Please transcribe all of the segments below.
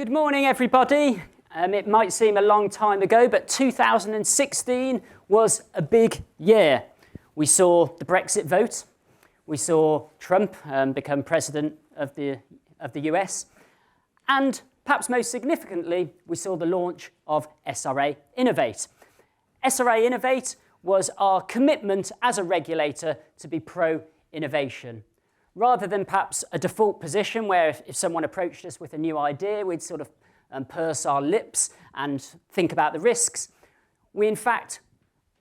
Good morning, everybody. It might seem a long time ago, but 2016 was a big year. We saw the Brexit vote. We saw Trump become president of the US. And perhaps most significantly, we saw the launch of SRA Innovate. SRA Innovate was our commitment as a regulator to be pro-innovation. Rather than perhaps a default position where if someone approached us with a new idea, we'd sort of purse our lips and think about the risks, we in fact,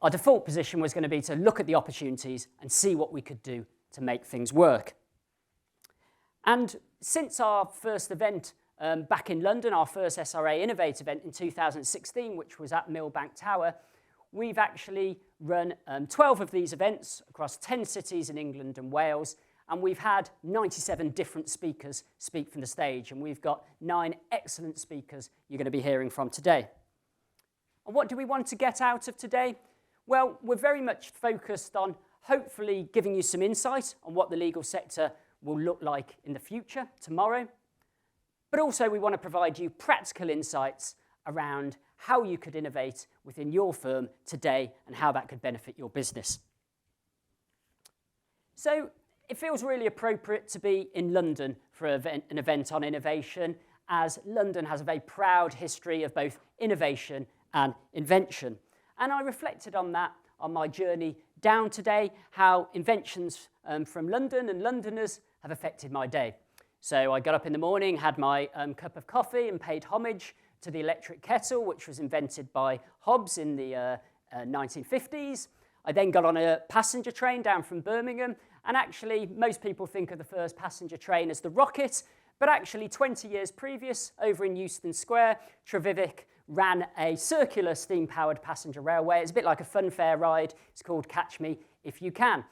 our default position was going to be to look at the opportunities and see what we could do to make things work. And since our first event back in London, our first SRA Innovate event in 2016, which was at Millbank Tower, we've actually run 12 of these events across 10 cities in England and Wales. And we've had 97 different speakers speak from the stage. And we've got 9 excellent speakers you're going to be hearing from today. And what do we want to get out of today? Well, we're very much focused on hopefully giving you some insight on what the legal sector will look like in the future, tomorrow. But also we want to provide you practical insights around how you could innovate within your firm today and how that could benefit your business. So, it feels really appropriate to be in London for an event on innovation, as London has a very proud history of both innovation and invention. And I reflected on that on my journey down today, how inventions from London and Londoners have affected my day. So I got up in the morning, had my cup of coffee and paid homage to the electric kettle, which was invented by Hobbes in the 1950s. I then got on a passenger train down from Birmingham. And actually, most people think of the first passenger train as the rocket, but actually 20 years previous, over in Euston Square, Trevivik ran a circular steam-powered passenger railway. It's a bit like a funfair ride. It's called Catch Me If You Can.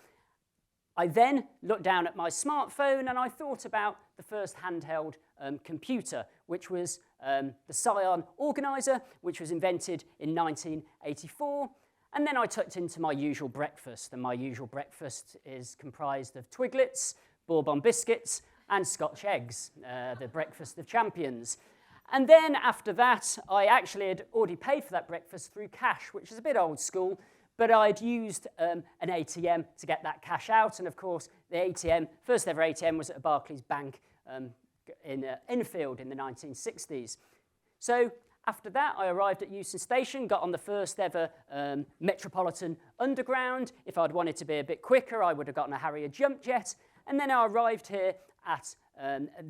I then looked down at my smartphone and I thought about the first handheld computer, which was the Psion Organizer, which was invented in 1984. And then I tucked into my usual breakfast, and my usual breakfast is comprised of Twiglets, Bourbon biscuits, and Scotch eggs, the breakfast of champions. And then after that, I actually had already paid for that breakfast through cash, which is a bit old school, but I'd used an ATM to get that cash out. And of course, the ATM, first ever ATM was at a Barclays Bank in Enfield in the 1960s. So after that, I arrived at Euston Station, got on the first ever Metropolitan Underground. If I'd wanted to be a bit quicker, I would have gotten a Harrier jump jet. And then I arrived here at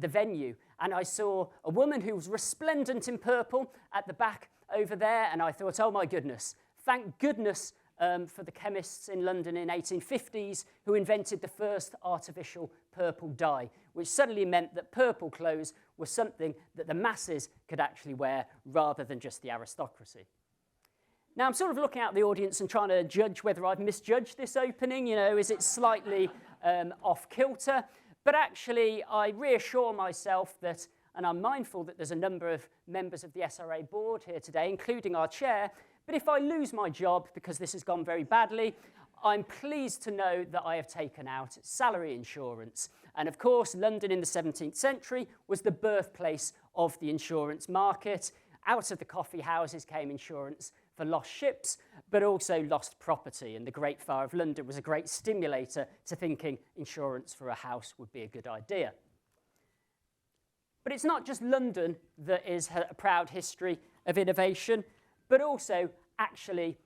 the venue, and I saw a woman who was resplendent in purple at the back over there, and I thought, oh my goodness, thank goodness for the chemists in London in 1850s who invented the first artificial purple dye, which suddenly meant that purple clothes were something that the masses could actually wear rather than just the aristocracy. Now, I'm sort of looking out the audience and trying to judge whether I've misjudged this opening. You know, is it slightly off kilter? But actually, I reassure myself that, and I'm mindful that there's a number of members of the SRA board here today, including our chair, but if I lose my job because this has gone very badly, I'm pleased to know that I have taken out salary insurance. And of course, London in the 17th century was the birthplace of the insurance market. Out of the coffee houses came insurance for lost ships, but also lost property. And the Great Fire of London was a great stimulator to thinking insurance for a house would be a good idea. But it's not just London that is a proud history of innovation, but also actually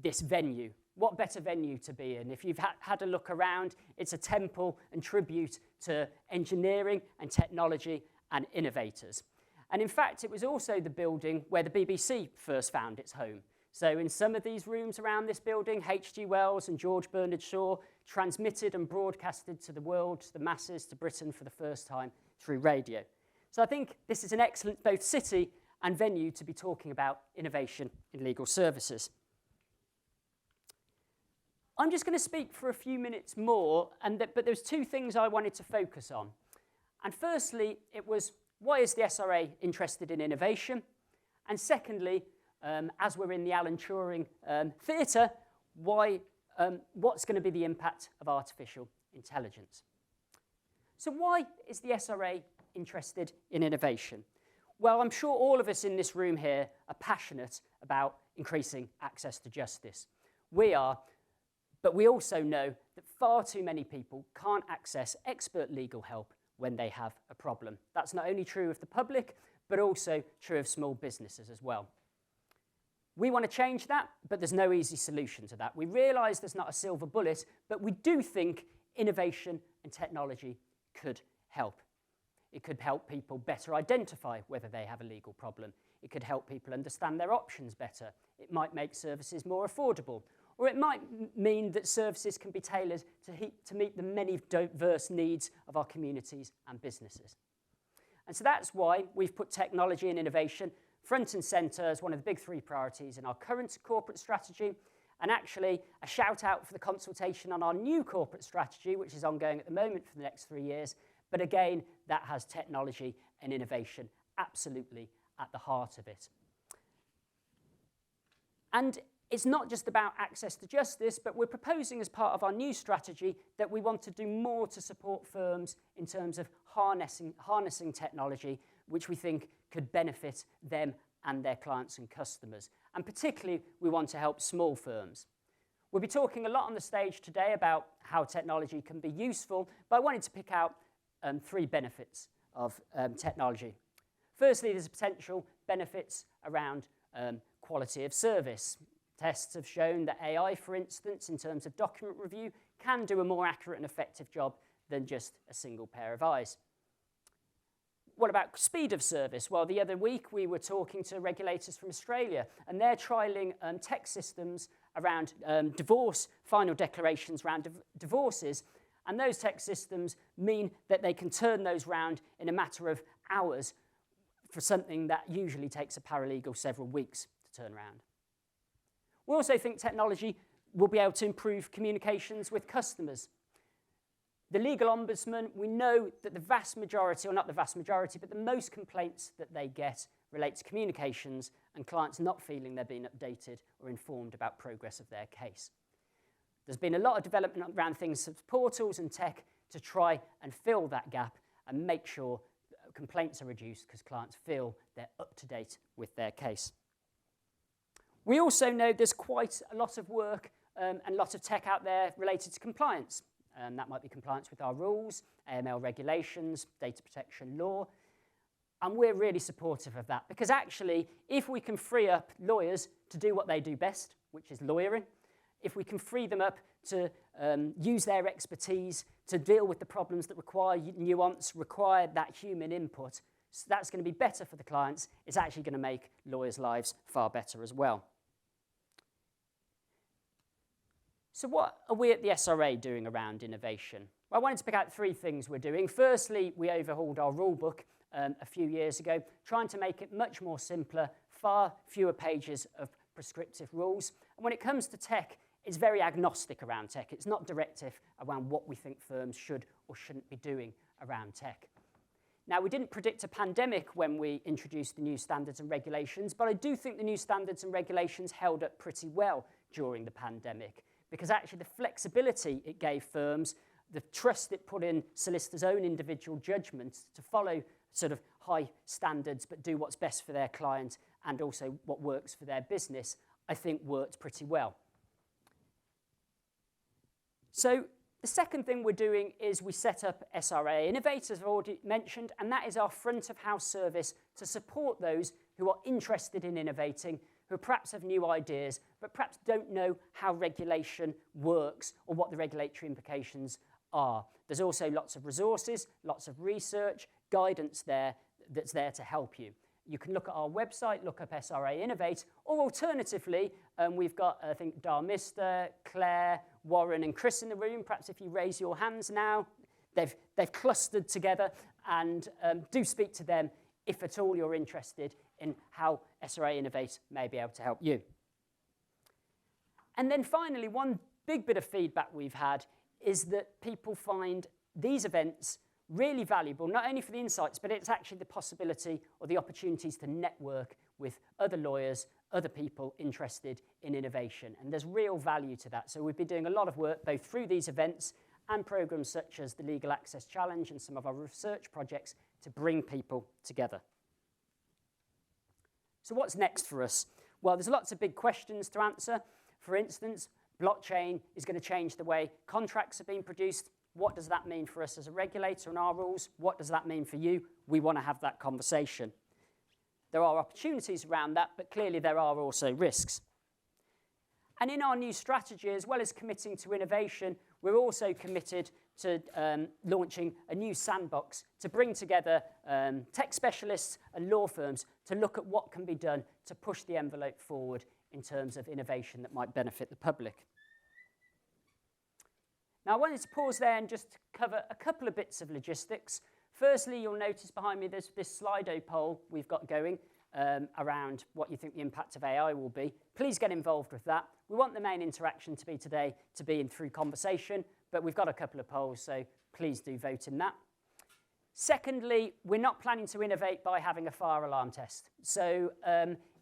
this venue. What better venue to be in? If you've had a look around, it's a temple and tribute to engineering and technology and innovators. And in fact, it was also the building where the BBC first found its home. So in some of these rooms around this building, H.G. Wells and George Bernard Shaw transmitted and broadcasted to the world, to the masses, to Britain for the first time through radio. So I think this is an excellent both city and venue to be talking about innovation in legal services. I'm just going to speak for a few minutes more, but there's 2 things I wanted to focus on. And firstly, it was, why is the SRA interested in innovation? And secondly, as we're in the Alan Turing theatre, what's going to be the impact of artificial intelligence? So why is the SRA interested in innovation? Well, I'm sure all of us in this room here are passionate about increasing access to justice. We are, but we also know that far too many people can't access expert legal help when they have a problem. That's not only true of the public, but also true of small businesses as well. We want to change that, but there's no easy solution to that. We realise there's not a silver bullet, but we do think innovation and technology could help. It could help people better identify whether they have a legal problem. It could help people understand their options better. It might make services more affordable. Or it might mean that services can be tailored to meet the many diverse needs of our communities and businesses. And so that's why we've put technology and innovation front and centre as one of the big 3 priorities in our current corporate strategy. And actually, a shout out for the consultation on our new corporate strategy, which is ongoing at the moment for the next 3 years. But again, that has technology and innovation absolutely at the heart of it. And it's not just about access to justice, but we're proposing as part of our new strategy that we want to do more to support firms in terms of harnessing technology, which we think could benefit them and their clients and customers. And particularly, we want to help small firms. We'll be talking a lot on the stage today about how technology can be useful, but I wanted to pick out 3 benefits of technology. Firstly, there's potential benefits around quality of service. Tests have shown that AI, for instance, in terms of document review, can do a more accurate and effective job than just a single pair of eyes. What about speed of service? Well, the other week we were talking to regulators from Australia, and they're trialling tech systems around divorce, final declarations around divorces, and those tech systems mean that they can turn those round in a matter of hours for something that usually takes a paralegal several weeks to turn around. We also think technology will be able to improve communications with customers. The legal ombudsman, we know that the vast majority, or not the vast majority, but the most complaints that they get relate to communications and clients not feeling they're being updated or informed about progress of their case. There's been a lot of development around things such as portals and tech to try and fill that gap and make sure complaints are reduced because clients feel they're up to date with their case. We also know there's quite a lot of work and a lot of tech out there related to compliance. That might be compliance with our rules, AML regulations, data protection law. And we're really supportive of that because actually, if we can free up lawyers to do what they do best, which is lawyering, if we can free them up to use their expertise to deal with the problems that require nuance, require that human input, so that's going to be better for the clients. It's actually going to make lawyers' lives far better as well. So what are we at the SRA doing around innovation? Well, I wanted to pick out 3 things we're doing. Firstly, we overhauled our rule book a few years ago, trying to make it much more simpler, far fewer pages of prescriptive rules. And when it comes to tech, it's very agnostic around tech. It's not directive around what we think firms should or shouldn't be doing around tech. Now, we didn't predict a pandemic when we introduced the new standards and regulations, but I do think the new standards and regulations held up pretty well during the pandemic, because actually the flexibility it gave firms, the trust it put in solicitors' own individual judgments to follow sort of high standards but do what's best for their client and also what works for their business, I think worked pretty well. So the second thing we're doing is we set up SRA Innovate, as I've already mentioned, and that is our front-of-house service to support those who are interested in innovating, who perhaps have new ideas, but perhaps don't know how regulation works or what the regulatory implications are. There's also lots of resources, lots of research, guidance there that's there to help you. You can look at our website, look up SRA Innovate, or alternatively, we've got, I think, Darmister, Claire, Warren, and Chris in the room. Perhaps if you raise your hands now, they've clustered together, and do speak to them if at all you're interested in how SRA Innovate may be able to help you. And then finally, one big bit of feedback we've had is that people find these events really valuable, not only for the insights, but it's actually the possibility or the opportunities to network with other lawyers, other people interested in innovation. And there's real value to that. So we've been doing a lot of work both through these events and programs such as the Legal Access Challenge and some of our research projects to bring people together. So what's next for us? Well, there's lots of big questions to answer. For instance, blockchain is going to change the way contracts are being produced. What does that mean for us as a regulator and our rules? What does that mean for you? We want to have that conversation. There are opportunities around that, but clearly there are also risks. And in our new strategy, as well as committing to innovation, we're also committed to launching a new sandbox to bring together tech specialists and law firms to look at what can be done to push the envelope forward in terms of innovation that might benefit the public. Now, I wanted to pause there and just cover a couple of bits of logistics. Firstly, you'll notice behind me this Slido poll we've got going around what you think the impact of AI will be. Please get involved with that. We want the main interaction to be today to be through conversation, but we've got a couple of polls, so please do vote in that. Secondly, we're not planning to innovate by having a fire alarm test. So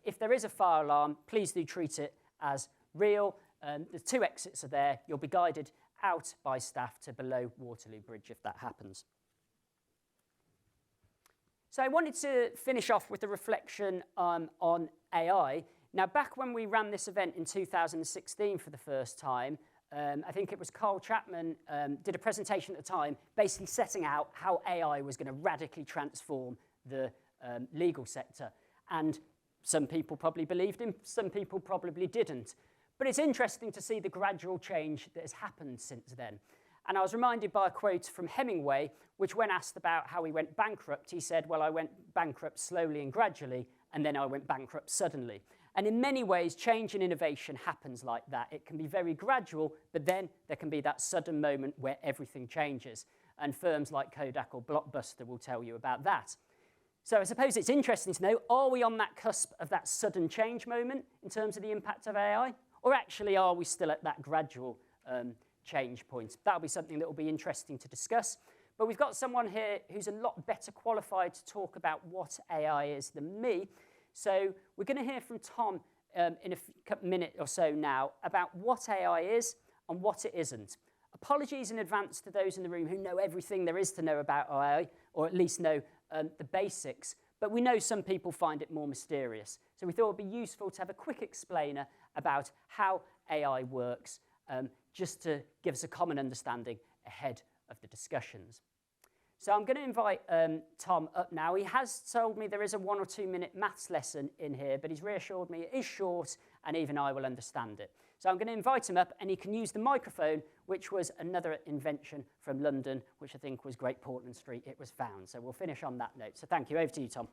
if there is a fire alarm, please do treat it as real. The 2 exits are there. You'll be guided out by staff to below Waterloo Bridge if that happens. So I wanted to finish off with a reflection on AI. Now, back when we ran this event in 2016 for the first time, I think it was Carl Chapman did a presentation at the time basically setting out how AI was going to radically transform the legal sector. And some people probably believed him, some people probably didn't. But it's interesting to see the gradual change that has happened since then. And I was reminded by a quote from Hemingway, which when asked about how he went bankrupt, he said, well, I went bankrupt slowly and gradually, and then I went bankrupt suddenly. And in many ways, change and innovation happens like that. It can be very gradual, but then there can be that sudden moment where everything changes. And firms like Kodak or Blockbuster will tell you about that. So I suppose it's interesting to know, are we on that cusp of that sudden change moment in terms of the impact of AI? Or actually, are we still at that gradual change point? That'll be something that will be interesting to discuss. But we've got someone here who's a lot better qualified to talk about what AI is than me. So we're going to hear from Tom in a minute or so now about what AI is and what it isn't. Apologies in advance to those in the room who know everything there is to know about AI, or at least know the basics. But we know some people find it more mysterious. So we thought it would be useful to have a quick explainer about how AI works, just to give us a common understanding ahead of the discussions. So I'm going to invite Tom up now. He has told me there is a 1 or 2 minute maths lesson in here, but he's reassured me it is short and even I will understand it. So I'm going to invite him up and he can use the microphone, which was another invention from London, which I think was Great Portland Street. It was found. So we'll finish on that note. So thank you. Over to you, Tom.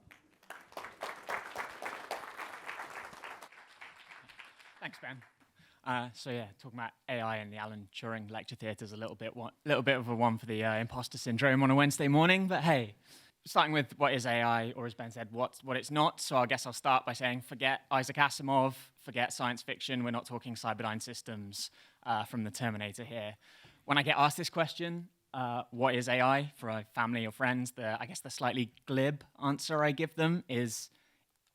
Thanks, Ben. Talking about AI and the Alan Turing lecture theatre is a little bit of a one for the imposter syndrome on a Wednesday morning. But hey, starting with what is AI, or as Ben said, what it's not. So I guess I'll start by saying forget Isaac Asimov, forget science fiction. We're not talking Cyberdyne systems from the Terminator here. When I get asked this question, what is AI, for a family or friends, I guess the slightly glib answer I give them is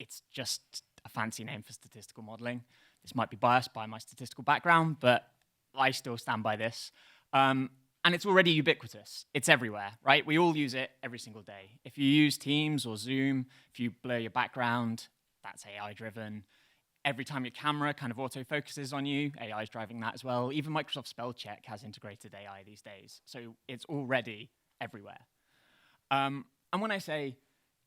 it's just a fancy name for statistical modeling. This might be biased by my statistical background, but I still stand by this. And it's already ubiquitous. It's everywhere, right? We all use it every single day. If you use Teams or Zoom, if you blur your background, that's AI-driven. Every time your camera kind of auto-focuses on you, AI is driving that as well. Even Microsoft Spell Check has integrated AI these days. So it's already everywhere. And when I say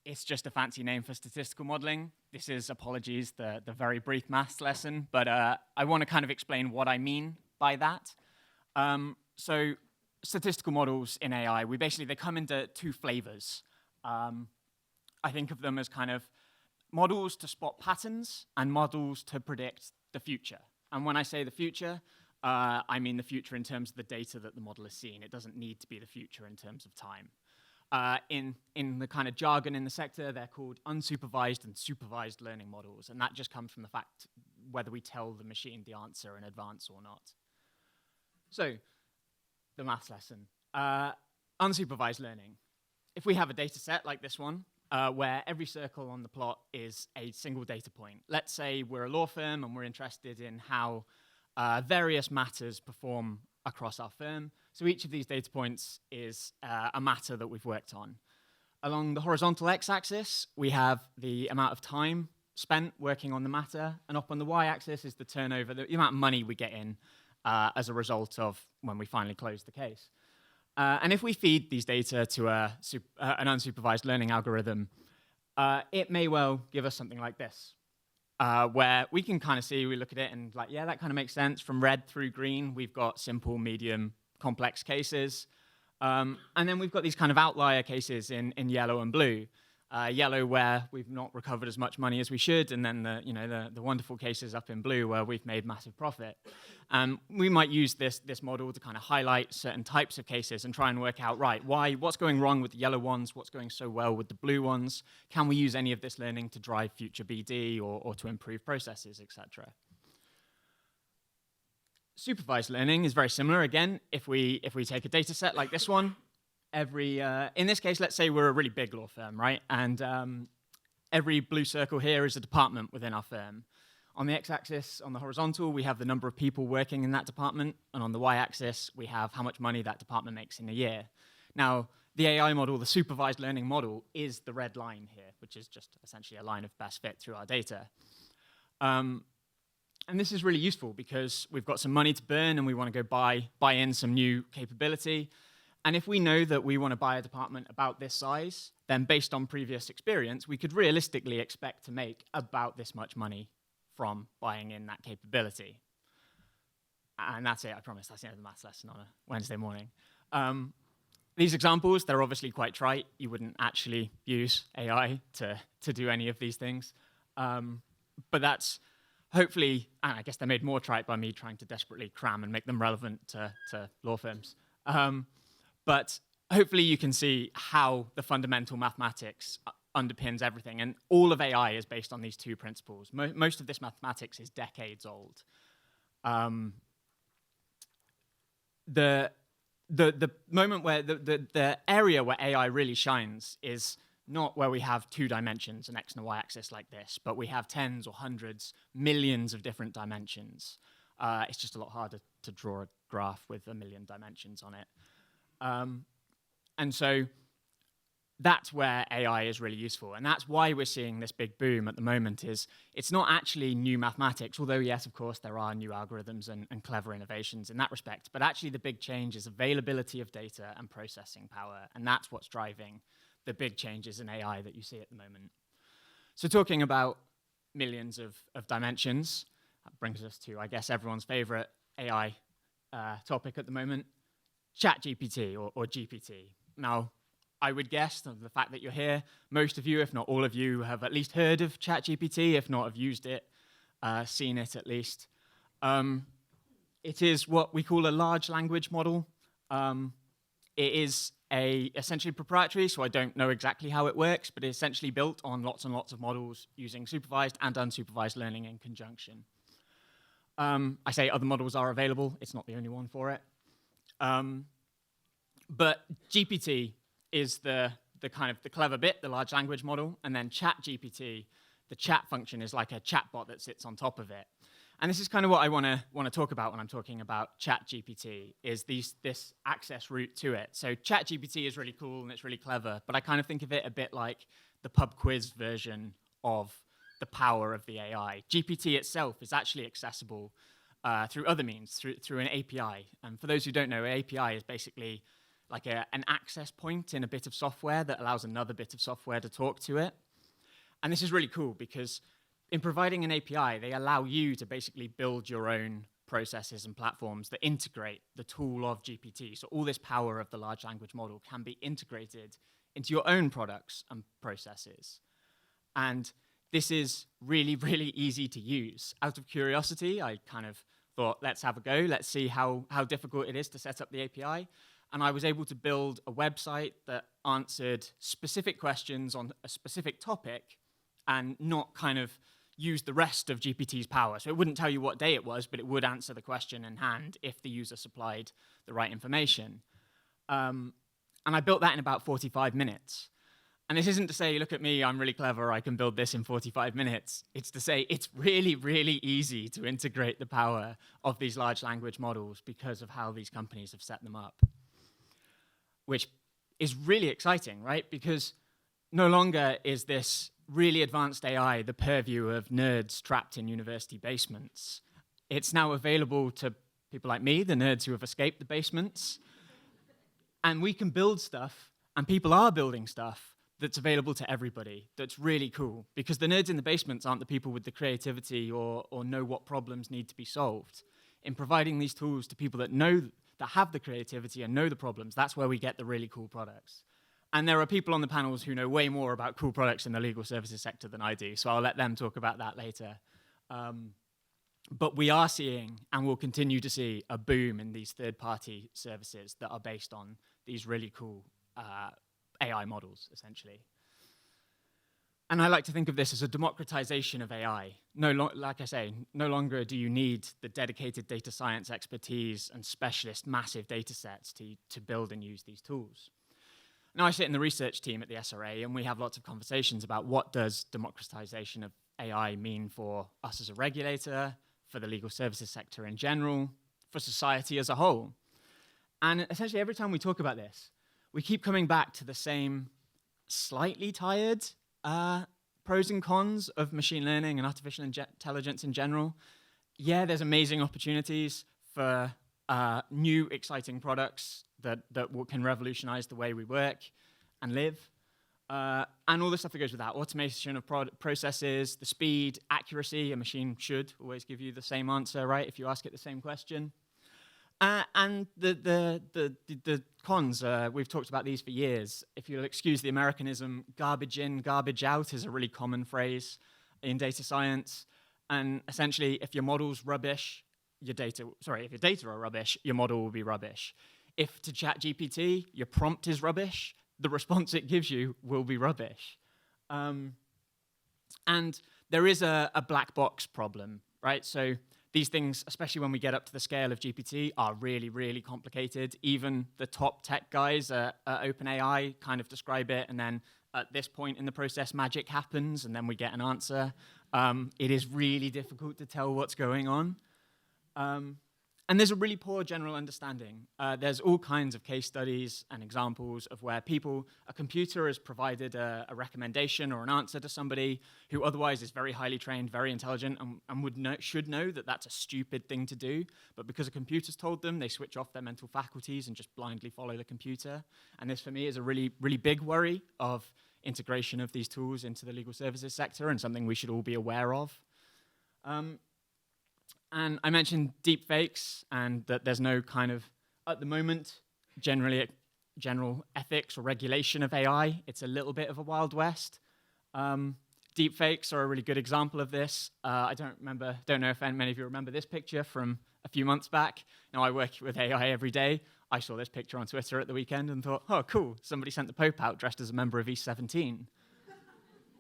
it's just a fancy name for statistical modeling, this is, apologies, the very brief maths lesson, but I want to kind of explain what I mean by that. So statistical models in AI, they come into 2 flavors. I think of them as kind of models to spot patterns and models to predict the future. And when I say the future, I mean the future in terms of the data that the model is seeing. It doesn't need to be the future in terms of time. In the kind of jargon in the sector, they're called unsupervised and supervised learning models. And that just comes from the fact whether we tell the machine the answer in advance or not. So, the maths lesson. Unsupervised learning. If we have a data set like this one, where every circle on the plot is a single data point. Let's say we're a law firm and we're interested in how various matters perform across our firm. So each of these data points is a matter that we've worked on. Along the horizontal x-axis, we have the amount of time spent working on the matter, and up on the y-axis is the turnover, the amount of money we get in as a result of when we finally close the case. And if we feed these data to an unsupervised learning algorithm, it may well give us something like this, where we can kind of see, we look at it and like, yeah, that kind of makes sense. From red through green, we've got simple, medium, complex cases. And then we've got these kind of outlier cases in yellow and blue. Yellow where we've not recovered as much money as we should, and then the wonderful cases up in blue where we've made massive profit. We might use this model to kind of highlight certain types of cases and try and work out, right, what's going wrong with the yellow ones, what's going so well with the blue ones, can we use any of this learning to drive future BD or to improve processes, etc. Supervised learning is very similar. Again, if we take a data set like this one, in this case, let's say we're a really big law firm, right? And every blue circle here is a department within our firm. On the x-axis, on the horizontal, we have the number of people working in that department, and on the y-axis, we have how much money that department makes in a year. Now, the AI model, the supervised learning model, is the red line here, which is just essentially a line of best fit through our data. And this is really useful because we've got some money to burn, and we want to go buy in some new capability. And if we know that we want to buy a department about this size, then based on previous experience, we could realistically expect to make about this much money from buying in that capability. And that's it, I promise. That's the end of the maths lesson on a Wednesday morning. These examples, they're obviously quite trite. You wouldn't actually use AI to do any of these things. But that's hopefully, and I guess they're made more trite by me trying to desperately cram and make them relevant to law firms. But hopefully you can see how the fundamental mathematics underpins everything. And all of AI is based on these two principles. Most of this mathematics is decades old. The moment where the area where AI really shines is not where we have two dimensions, an x and a y-axis like this, but we have tens or hundreds, millions of different dimensions. It's just a lot harder to draw a graph with a million dimensions on it. And so that's where AI is really useful. And that's why we're seeing this big boom at the moment. Is it's not actually new mathematics, although yes, of course, there are new algorithms and clever innovations in that respect. But actually the big change is availability of data and processing power. And that's what's driving the big changes in AI that you see at the moment. So talking about millions of dimensions, that brings us to, I guess, everyone's favorite AI topic at the moment, ChatGPT or GPT. Now, I would guess that the fact that you're here, most of you, if not all of you, have at least heard of ChatGPT, if not have used it, seen it at least. It is what we call a large language model. It is essentially proprietary, so I don't know exactly how it works, but it's essentially built on lots and lots of models using supervised and unsupervised learning in conjunction. I say other models are available. It's not the only one for it. But GPT is the kind of the clever bit, the large language model, and then ChatGPT, the chat function, is like a chatbot that sits on top of it. And this is kind of what I want to talk about when I'm talking about ChatGPT, is this access route to it. So ChatGPT is really cool and it's really clever, but I kind of think of it a bit like the pub quiz version of the power of the AI. GPT itself is actually accessible through other means, through an API. And for those who don't know, an API is basically like an access point in a bit of software that allows another bit of software to talk to it. And this is really cool because in providing an API, they allow you to basically build your own processes and platforms that integrate the tool of GPT. So all this power of the large language model can be integrated into your own products and processes. And this is really, really easy to use. Out of curiosity, I kind of thought, let's have a go. Let's see how difficult it is to set up the API. And I was able to build a website that answered specific questions on a specific topic and not kind of use the rest of GPT's power. So it wouldn't tell you what day it was, but it would answer the question in hand if the user supplied the right information. And I built that in about 45 minutes. And this isn't to say, look at me, I'm really clever, I can build this in 45 minutes. It's to say it's really, really easy to integrate the power of these large language models because of how these companies have set them up. Which is really exciting, right? Because no longer is this really advanced AI the purview of nerds trapped in university basements. It's now available to people like me, the nerds who have escaped the basements. And we can build stuff, and people are building stuff that's available to everybody, that's really cool. Because the nerds in the basements aren't the people with the creativity or know what problems need to be solved. In providing these tools to people that have the creativity and know the problems, that's where we get the really cool products. And there are people on the panels who know way more about cool products in the legal services sector than I do, so I'll let them talk about that later. But we are seeing, and will continue to see, a boom in these third-party services that are based on these really cool AI models, essentially. And I like to think of this as a democratization of AI. Like I say, no longer do you need the dedicated data science expertise and specialist massive data sets to build and use these tools. Now, I sit in the research team at the SRA, and we have lots of conversations about what does democratization of AI mean for us as a regulator, for the legal services sector in general, for society as a whole. And essentially, every time we talk about this, we keep coming back to the same slightly tired pros and cons of machine learning and artificial intelligence in general. Yeah, there's amazing opportunities for new, exciting products that can revolutionize the way we work and live. And all the stuff that goes with that, automation of processes, the speed, accuracy. A machine should always give you the same answer, right, if you ask it the same question. And the cons, we've talked about these for years. If you'll excuse the Americanism, garbage in, garbage out is a really common phrase in data science. And essentially, if your model's rubbish, if your data are rubbish, your model will be rubbish. If to ChatGPT, your prompt is rubbish, the response it gives you will be rubbish. And there is a black box problem, right? So these things, especially when we get up to the scale of GPT, are really, really complicated. Even the top tech guys at OpenAI kind of describe it, and then at this point in the process, magic happens, and then we get an answer. It is really difficult to tell what's going on. And there's a really poor general understanding. There's all kinds of case studies and examples of where a computer has provided a recommendation or an answer to somebody who otherwise is very highly trained, very intelligent, and should know that that's a stupid thing to do. But because a computer's told them, they switch off their mental faculties and just blindly follow the computer. And this, for me, is a really, really big worry of integration of these tools into the legal services sector, and something we should all be aware of. And I mentioned deep fakes, and that there's no kind of, at the moment, general ethics or regulation of AI. It's a little bit of a Wild West. Deep fakes are a really good example of this. I don't know if many of you remember this picture from a few months back. Now, I work with AI every day. I saw this picture on Twitter at the weekend and thought, oh, cool, somebody sent the Pope out dressed as a member of E17.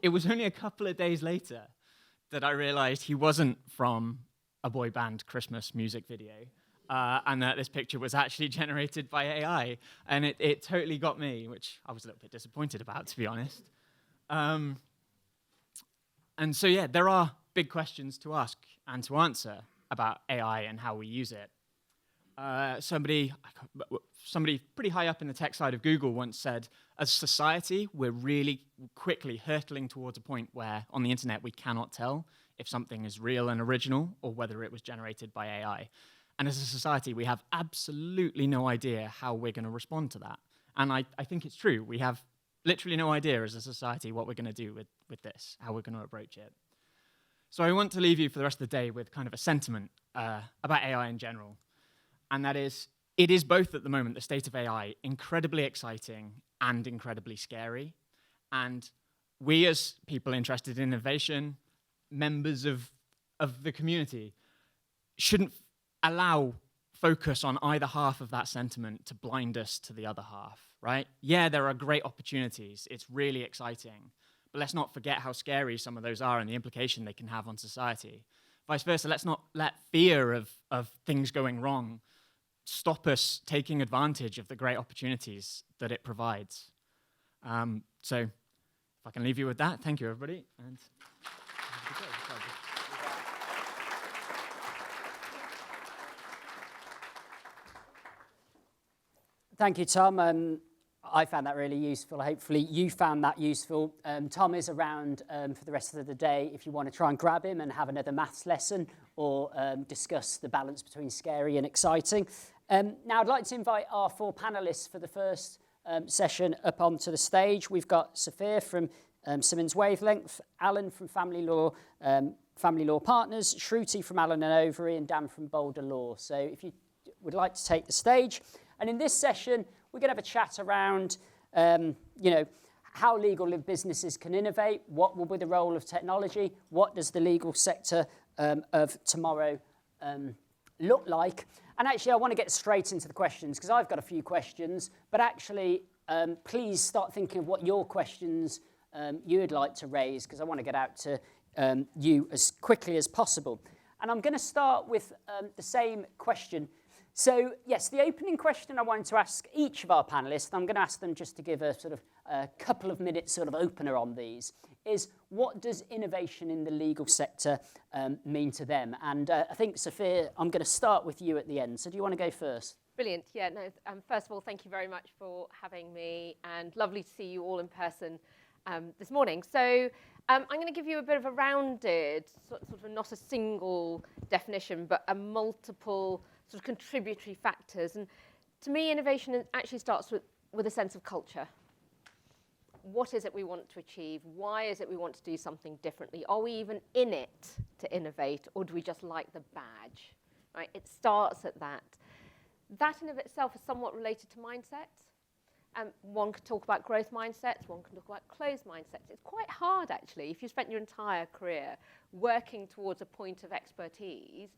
It was only a couple of days later that I realized he wasn't from a boy band Christmas music video, and that this picture was actually generated by AI. And it totally got me, which I was a little bit disappointed about, to be honest. And so, yeah, there are big questions to ask and to answer about AI and how we use it. Somebody pretty high up in the tech side of Google once said, as a society, we're really quickly hurtling towards a point where, on the internet, we cannot tell if something is real and original or whether it was generated by AI. And as a society, we have absolutely no idea how we're going to respond to that. And I think it's true. We have literally no idea as a society what we're going to do with this, how we're going to approach it. So I want to leave you for the rest of the day with kind of a sentiment about AI in general. And that is, it is both at the moment, the state of AI, incredibly exciting and incredibly scary. And we as people interested in innovation, members of the community, shouldn't allow focus on either half of that sentiment to blind us to the other half, right? Yeah, there are great opportunities. It's really exciting. But let's not forget how scary some of those are and the implication they can have on society. Vice versa, let's not let fear of things going wrong stop us taking advantage of the great opportunities that it provides. So if I can leave you with that, thank you, everybody. And thank you, Tom. I found that really useful. Hopefully you found that useful. Tom is around for the rest of the day if you want to try and grab him and have another maths lesson or discuss the balance between scary and exciting. Now I'd like to invite our 4 panellists for the first session up onto the stage. We've got Sophia from Simmons Wavelength, Alan from Family Law Partners, Shruti from Allen and Overy, and Dan from Boulder Law. So if you would like to take the stage. And in this session, we're going to have a chat around, how legal businesses can innovate, what will be the role of technology, what does the legal sector of tomorrow look like. And actually, I want to get straight into the questions because I've got a few questions, but actually, please start thinking of what your questions you'd like to raise because I want to get out to you as quickly as possible. And I'm going to start with the same question. So, yes, the opening question I wanted to ask each of our panellists, I'm going to ask them just to give a sort of a couple of minutes sort of opener on these, is what does innovation in the legal sector mean to them? And I think, Sophia, I'm going to start with you at the end. So do you want to go first? Brilliant. Yeah, no, first of all, thank you very much for having me and lovely to see you all in person this morning. So I'm going to give you a bit of a rounded, sort of not a single definition, but a multiple sort of contributory factors. And to me, innovation actually starts with a sense of culture. What is it we want to achieve? Why is it we want to do something differently? Are we even in it to innovate, or do we just like the badge? Right? It starts at that. That in of itself is somewhat related to mindset. One can talk about growth mindsets, one can talk about closed mindsets. It's quite hard, actually, if you spent your entire career working towards a point of expertise,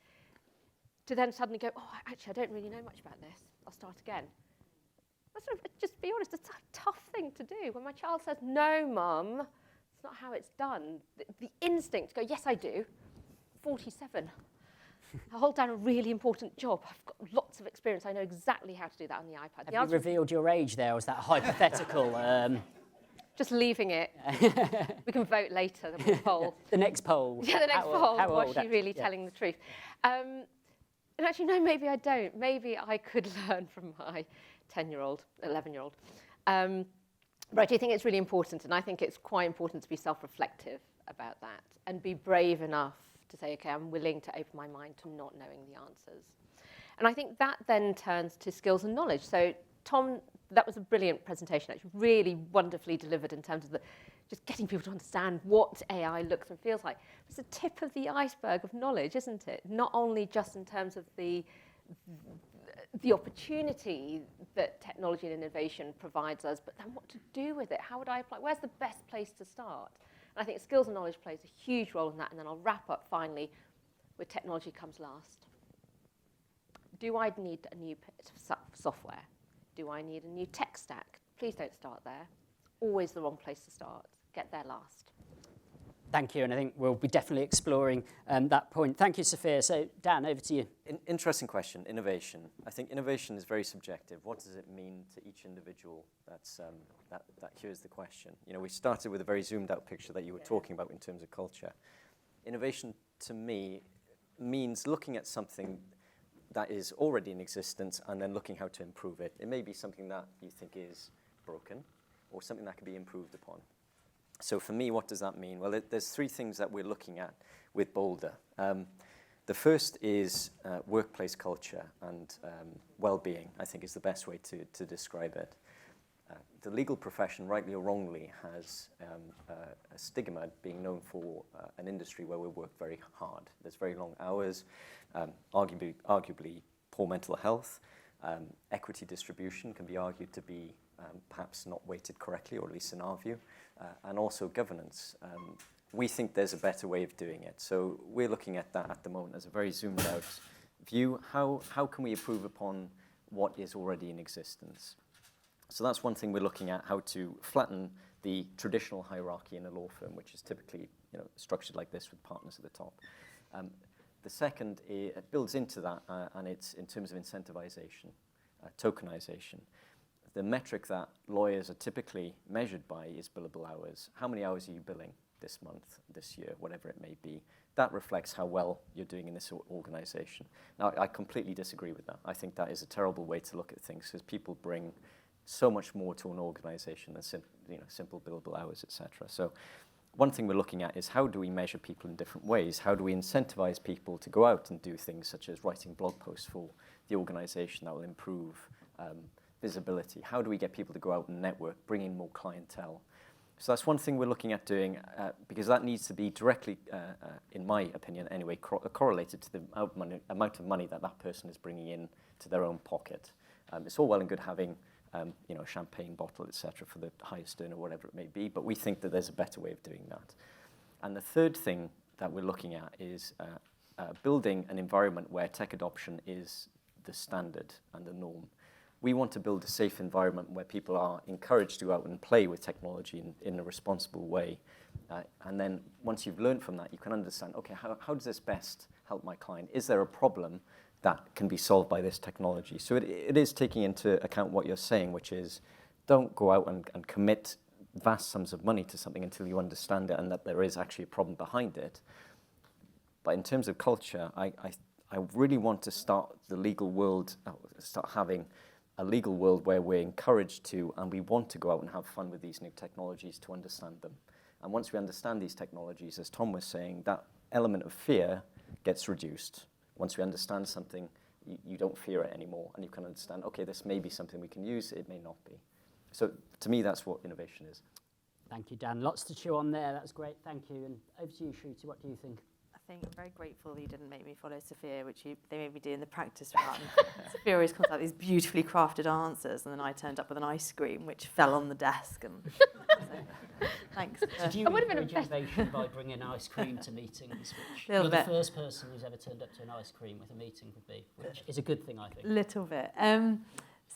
to then suddenly go, oh, actually, I don't really know much about this. I'll start again. That's sort of, just be honest, it's a tough thing to do. When my child says, no, Mum, it's not how it's done, the instinct to go, yes, I do, 47. I hold down a really important job. I've got lots of experience. I know exactly how to do that on the iPad. Have you revealed your age there, or was that hypothetical? Just leaving it. We can vote later, the poll. The next poll. Yeah, the next poll. Was she really Yeah. telling the truth? And actually, no, maybe I don't. Maybe I could learn from my 10-year-old, 11-year-old. But I do think it's really important, and I think it's quite important to be self-reflective about that and be brave enough to say, okay, I'm willing to open my mind to not knowing the answers. And I think that then turns to skills and knowledge. So, Tom, that was a brilliant presentation, actually, really wonderfully delivered in terms of just getting people to understand what AI looks and feels like. It's the tip of the iceberg of knowledge, isn't it? Not only just in terms of the opportunity that technology and innovation provides us, but then what to do with it. How would I apply? Where's the best place to start? And I think skills and knowledge plays a huge role in that. And then I'll wrap up finally with technology comes last. Do I need a new bit of software? Do I need a new tech stack? Please don't start there. Always the wrong place to start. Get there last. Thank you, and I think we'll be definitely exploring that point. Thank you, Sophia. So, Dan, over to you. Interesting question, innovation. I think innovation is very subjective. What does it mean to each individual? That here's the question. You know, we started with a very zoomed out picture that you were talking about in terms of culture. Innovation, to me, means looking at something that is already in existence and then looking how to improve it. It may be something that you think is broken or something that can be improved upon. So for me, what does that mean? Well, there's 3 things that we're looking at with Boulder. The first is workplace culture and well-being, I think is the best way to describe it. The legal profession, rightly or wrongly, has a stigma being known for an industry where we work very hard. There's very long hours, arguably poor mental health. Equity distribution can be argued to be perhaps not weighted correctly, or at least in our view, and also governance. We think there's a better way of doing it. So we're looking at that at the moment as a very zoomed out view. How can we improve upon what is already in existence? So that's one thing we're looking at, how to flatten the traditional hierarchy in a law firm, which is typically structured like this with partners at the top. The second, it builds into that, and it's in terms of incentivization, tokenization. The metric that lawyers are typically measured by is billable hours. How many hours are you billing this month, this year, whatever it may be? That reflects how well you're doing in this organization. Now, I completely disagree with that. I think that is a terrible way to look at things because people bring so much more to an organization than simple billable hours, etc. So one thing we're looking at is how do we measure people in different ways? How do we incentivize people to go out and do things such as writing blog posts for the organization that will improve visibility? How do we get people to go out and network, bring in more clientele? So that's one thing we're looking at doing, because that needs to be directly, in my opinion anyway, correlated to the amount of money that person is bringing in to their own pocket. It's all well and good having a champagne bottle, etc., for the highest earner, whatever it may be, but we think that there's a better way of doing that. And the third thing that we're looking at is building an environment where tech adoption is the standard and the norm. We want to build a safe environment where people are encouraged to go out and play with technology in a responsible way. And then once you've learned from that, you can understand, okay, how does this best help my client? Is there a problem that can be solved by this technology? So it is taking into account what you're saying, which is don't go out and commit vast sums of money to something until you understand it and that there is actually a problem behind it. But in terms of culture, I really want to start the legal world, start having a legal world where we're encouraged to, and we want to go out and have fun with these new technologies to understand them. And once we understand these technologies, as Tom was saying, that element of fear gets reduced. Once we understand something, you don't fear it anymore, and you can understand, okay, this may be something we can use, it may not be. So to me, that's what innovation is. Thank you, Dan. Lots to chew on there. That's great. Thank you. And over to you, Shruti. What do you think? I think I'm very grateful that you didn't make me follow Sophia, which they made me do in the practice run. Sophia always comes out with these beautifully crafted answers, and then I turned up with an ice cream, which fell on the desk. And so, thanks. Did you encourage innovation by bringing ice cream to meetings? Which you're the first person who's ever turned up to an ice cream with a meeting would be, which is a good thing, I think. Little bit.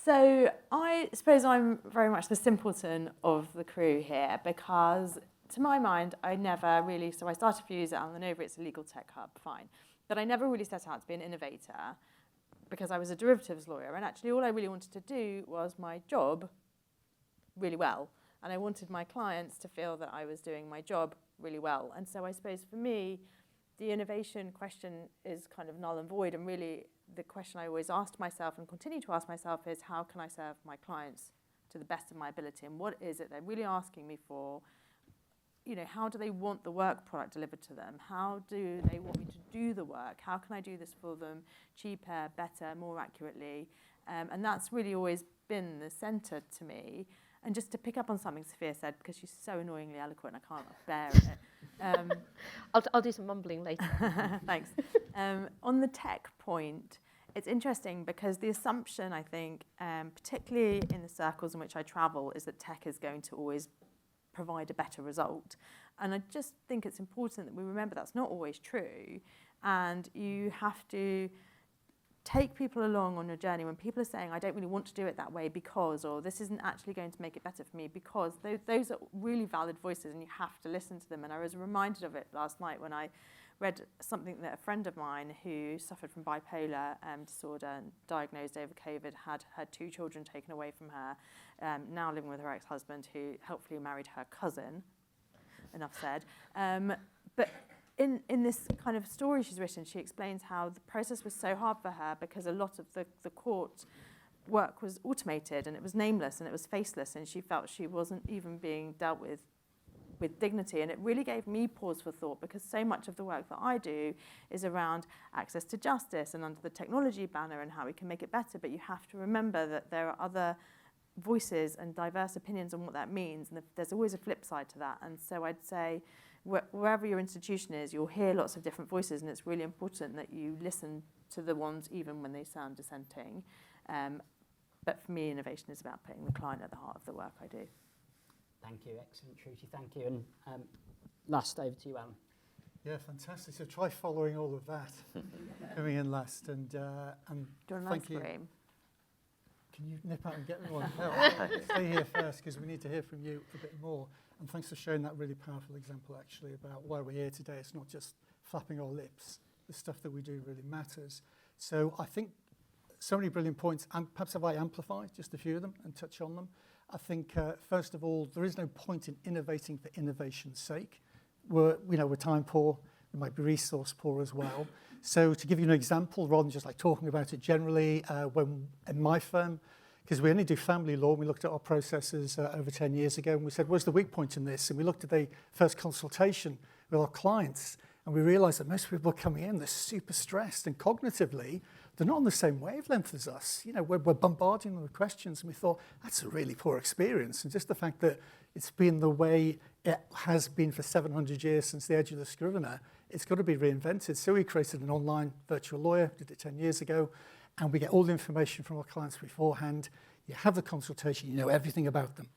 So I suppose I'm very much the simpleton of the crew here, because to my mind, I never really, so I started a few years at Allen & Overy, it's a legal tech hub, fine. But I never really set out to be an innovator because I was a derivatives lawyer. And actually all I really wanted to do was my job really well. And I wanted my clients to feel that I was doing my job really well. And so I suppose for me, the innovation question is kind of null and void. And really the question I always asked myself and continue to ask myself is, how can I serve my clients to the best of my ability? And what is it they're really asking me for? You know, how do they want the work product delivered to them? How do they want me to do the work? How can I do this for them cheaper, better, more accurately? And that's really always been the centre to me. And just to pick up on something Sophia said, because she's so annoyingly eloquent, I can't bear it. I'll do some mumbling later. Thanks. On the tech point, it's interesting because the assumption, I think, particularly in the circles in which I travel, is that tech is going to always provide a better result. And I just think it's important that we remember that's not always true. And you have to take people along on your journey when people are saying, I don't really want to do it that way because, or this isn't actually going to make it better for me because, those are really valid voices and you have to listen to them. And I was reminded of it last night when I read something that a friend of mine who suffered from bipolar disorder and diagnosed over COVID had 2 children taken away from her, now living with her ex-husband who helpfully married her cousin, enough said. But in this kind of story she's written, she explains how the process was so hard for her because a lot of the court work was automated and it was nameless and it was faceless, and she felt she wasn't even being dealt with dignity. And it really gave me pause for thought, because so much of the work that I do is around access to justice and under the technology banner and how we can make it better. But you have to remember that there are other voices and diverse opinions on what that means, and there's always a flip side to that. And so I'd say wherever your institution is, you'll hear lots of different voices, and it's really important that you listen to the ones even when they sound dissenting. But for me, innovation is about putting the client at the heart of the work I do. Thank you. Excellent, Shruti. Thank you. And last, over to you, Alan. Yeah, fantastic. So try following all of that, coming in last. And Do you want an thank ice you. cream? Can you nip out and get me one? No, stay here first, because we need to hear from you a bit more. And thanks for sharing that really powerful example, actually, about why we're here today. It's not just flapping our lips. The stuff that we do really matters. So I think so many brilliant points, and perhaps if I amplify just a few of them and touch on them. I think, first of all, there is no point in innovating for innovation's sake. We're time poor. We might be resource poor as well. So to give you an example, rather than just like talking about it generally, when in my firm, because we only do family law. We looked at our processes over 10 years ago, and we said, where's the weak point in this? And we looked at the first consultation with our clients, and we realized that most people coming in, they're super stressed, and cognitively, they're not on the same wavelength as us. You know, we're bombarding them with questions, and we thought, that's a really poor experience. And just the fact that it's been the way it has been for 700 years since the age of the scrivener, it's got to be reinvented. So we created an online virtual lawyer, did it 10 years ago, and we get all the information from our clients beforehand. You have the consultation, you know everything about them.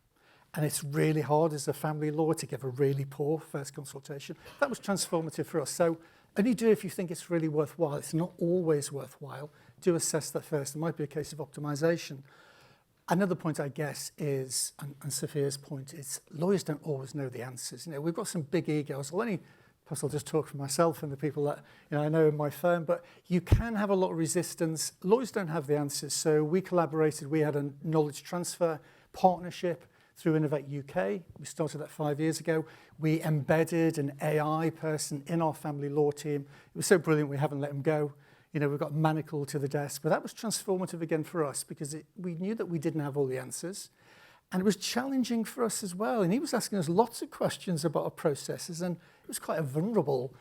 And it's really hard as a family lawyer to give a really poor first consultation. That was transformative for us. So only do if you think it's really worthwhile. It's not always worthwhile. Do assess that first. It might be a case of optimization. Another point, I guess, is, and Sophia's point, is lawyers don't always know the answers. You know, we've got some big egos. I'll just talk for myself and the people that I know in my firm, but you can have a lot of resistance. Lawyers don't have the answers, so we collaborated. We had a knowledge transfer partnership through Innovate UK. We started that 5 years ago. We embedded an AI person in our family law team. It was so brilliant we haven't let him go. You know, we've got manacled to the desk, but that was transformative again for us because we knew that we didn't have all the answers. And it was challenging for us as well. And he was asking us lots of questions about our processes, and it was quite a vulnerable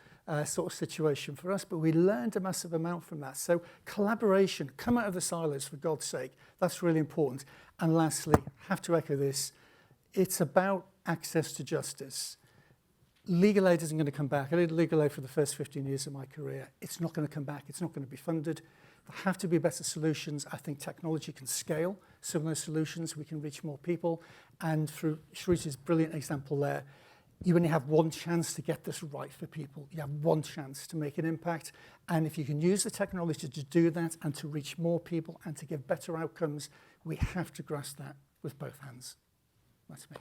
sort of situation for us, but we learned a massive amount from that. So collaboration, come out of the silos for God's sake. That's really important. And lastly, have to echo this, it's about access to justice. Legal aid isn't going to come back. I did legal aid for the first 15 years of my career. It's not going to come back. It's not going to be funded. There have to be better solutions. I think technology can scale some of those solutions. We can reach more people. And through Shriti's brilliant example there, you only have one chance to get this right for people. You have one chance to make an impact. And if you can use the technology to do that and to reach more people and to give better outcomes, we have to grasp that with both hands. That's me.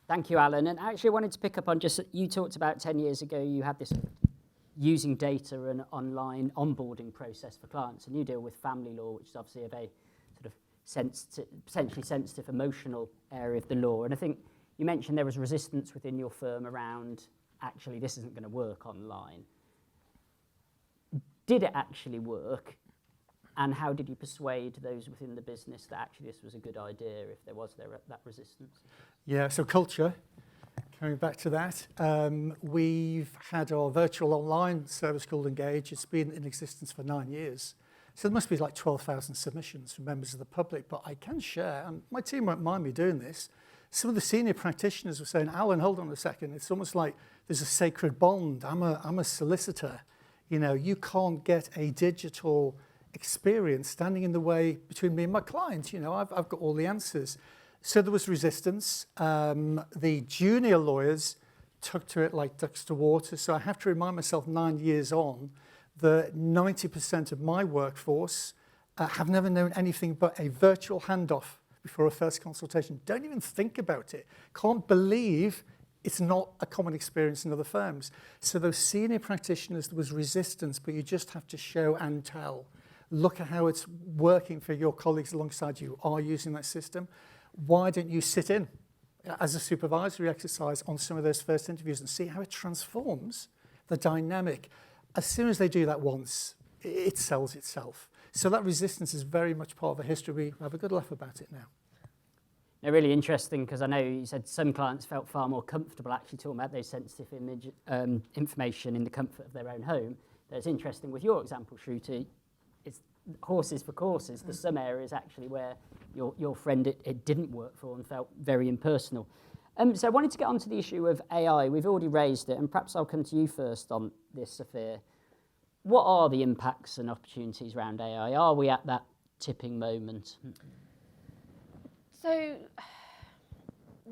Thank you, Alan. And actually, I wanted to pick up on just, you talked about 10 years ago, you had this using data and online onboarding process for clients, and you deal with family law, which is obviously a very sort of potentially sensitive, emotional area of the law. And I think you mentioned there was resistance within your firm around, actually, this isn't going to work online. Did it actually work? And how did you persuade those within the business that actually this was a good idea if there was that resistance? Yeah, so culture, coming back to that, we've had our virtual online service called Engage. It's been in existence for 9 years. So there must be like 12,000 submissions from members of the public, but I can share, and my team won't mind me doing this, some of the senior practitioners were saying, Alan, hold on a second, it's almost like there's a sacred bond. I'm a solicitor. You know, you can't get a digital experience standing in the way between me and my client. You know, I've got all the answers. So there was resistance. The junior lawyers took to it like ducks to water. So I have to remind myself 9 years on that 90% of my workforce have never known anything but a virtual handoff before a first consultation. Don't even think about it. Can't believe it's not a common experience in other firms. So those senior practitioners, there was resistance, but you just have to show and tell. Look at how it's working for your colleagues alongside you who are using that system. Why don't you sit in as a supervisory exercise on some of those first interviews and see how it transforms the dynamic? As soon as they do that once, it sells itself. So that resistance is very much part of the history. We have a good laugh about it now. They're really interesting because I know you said some clients felt far more comfortable actually talking about those sensitive information in the comfort of their own home. That's interesting with your example, Shriti. It's horses for courses. There's some areas actually where your friend it didn't work for and felt very impersonal. So I wanted to get onto the issue of AI. We've already raised it, and perhaps I'll come to you first on this, Sophia. What are the impacts and opportunities around AI? Are we at that tipping moment? So,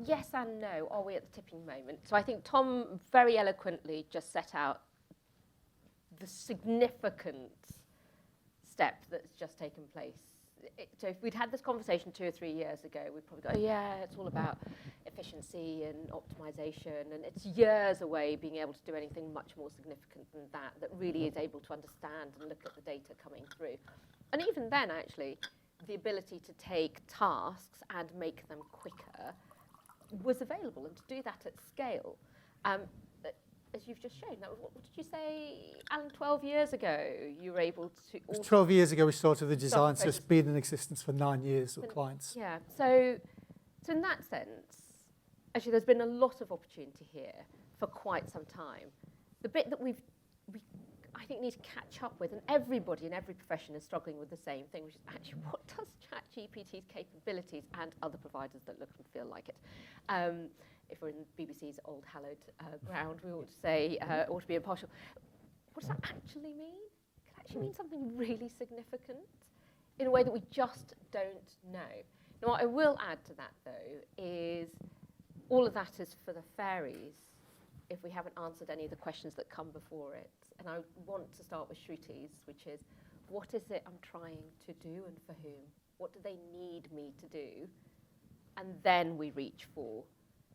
yes and no. Are we at the tipping moment? So I think Tom very eloquently just set out the significant step that's just taken place. So if we'd had this conversation 2 or 3 years ago, we'd probably go, oh, yeah, it's all about efficiency and optimization, and it's years away being able to do anything much more significant than that really is able to understand and look at the data coming through. And even then, actually, the ability to take tasks and make them quicker was available, and to do that at scale. as you've just shown. That was, what did you say, Alan, 12 years ago, you were able to... 12 years ago we started the design, so process. it's been in existence for 9 years with clients. Yeah, so in that sense, actually there's been a lot of opportunity here for quite some time. The bit that we I think need to catch up with, and everybody in every profession is struggling with the same thing, which is actually what does ChatGPT's capabilities and other providers that look and feel like it. If we're in BBC's old hallowed ground, we ought to say, ought to be impartial. What does that actually mean? It can actually mean something really significant in a way that we just don't know. Now, what I will add to that, though, is all of that is for the fairies if we haven't answered any of the questions that come before it. And I want to start with Shruti's, which is, what is it I'm trying to do and for whom? What do they need me to do? And then we reach for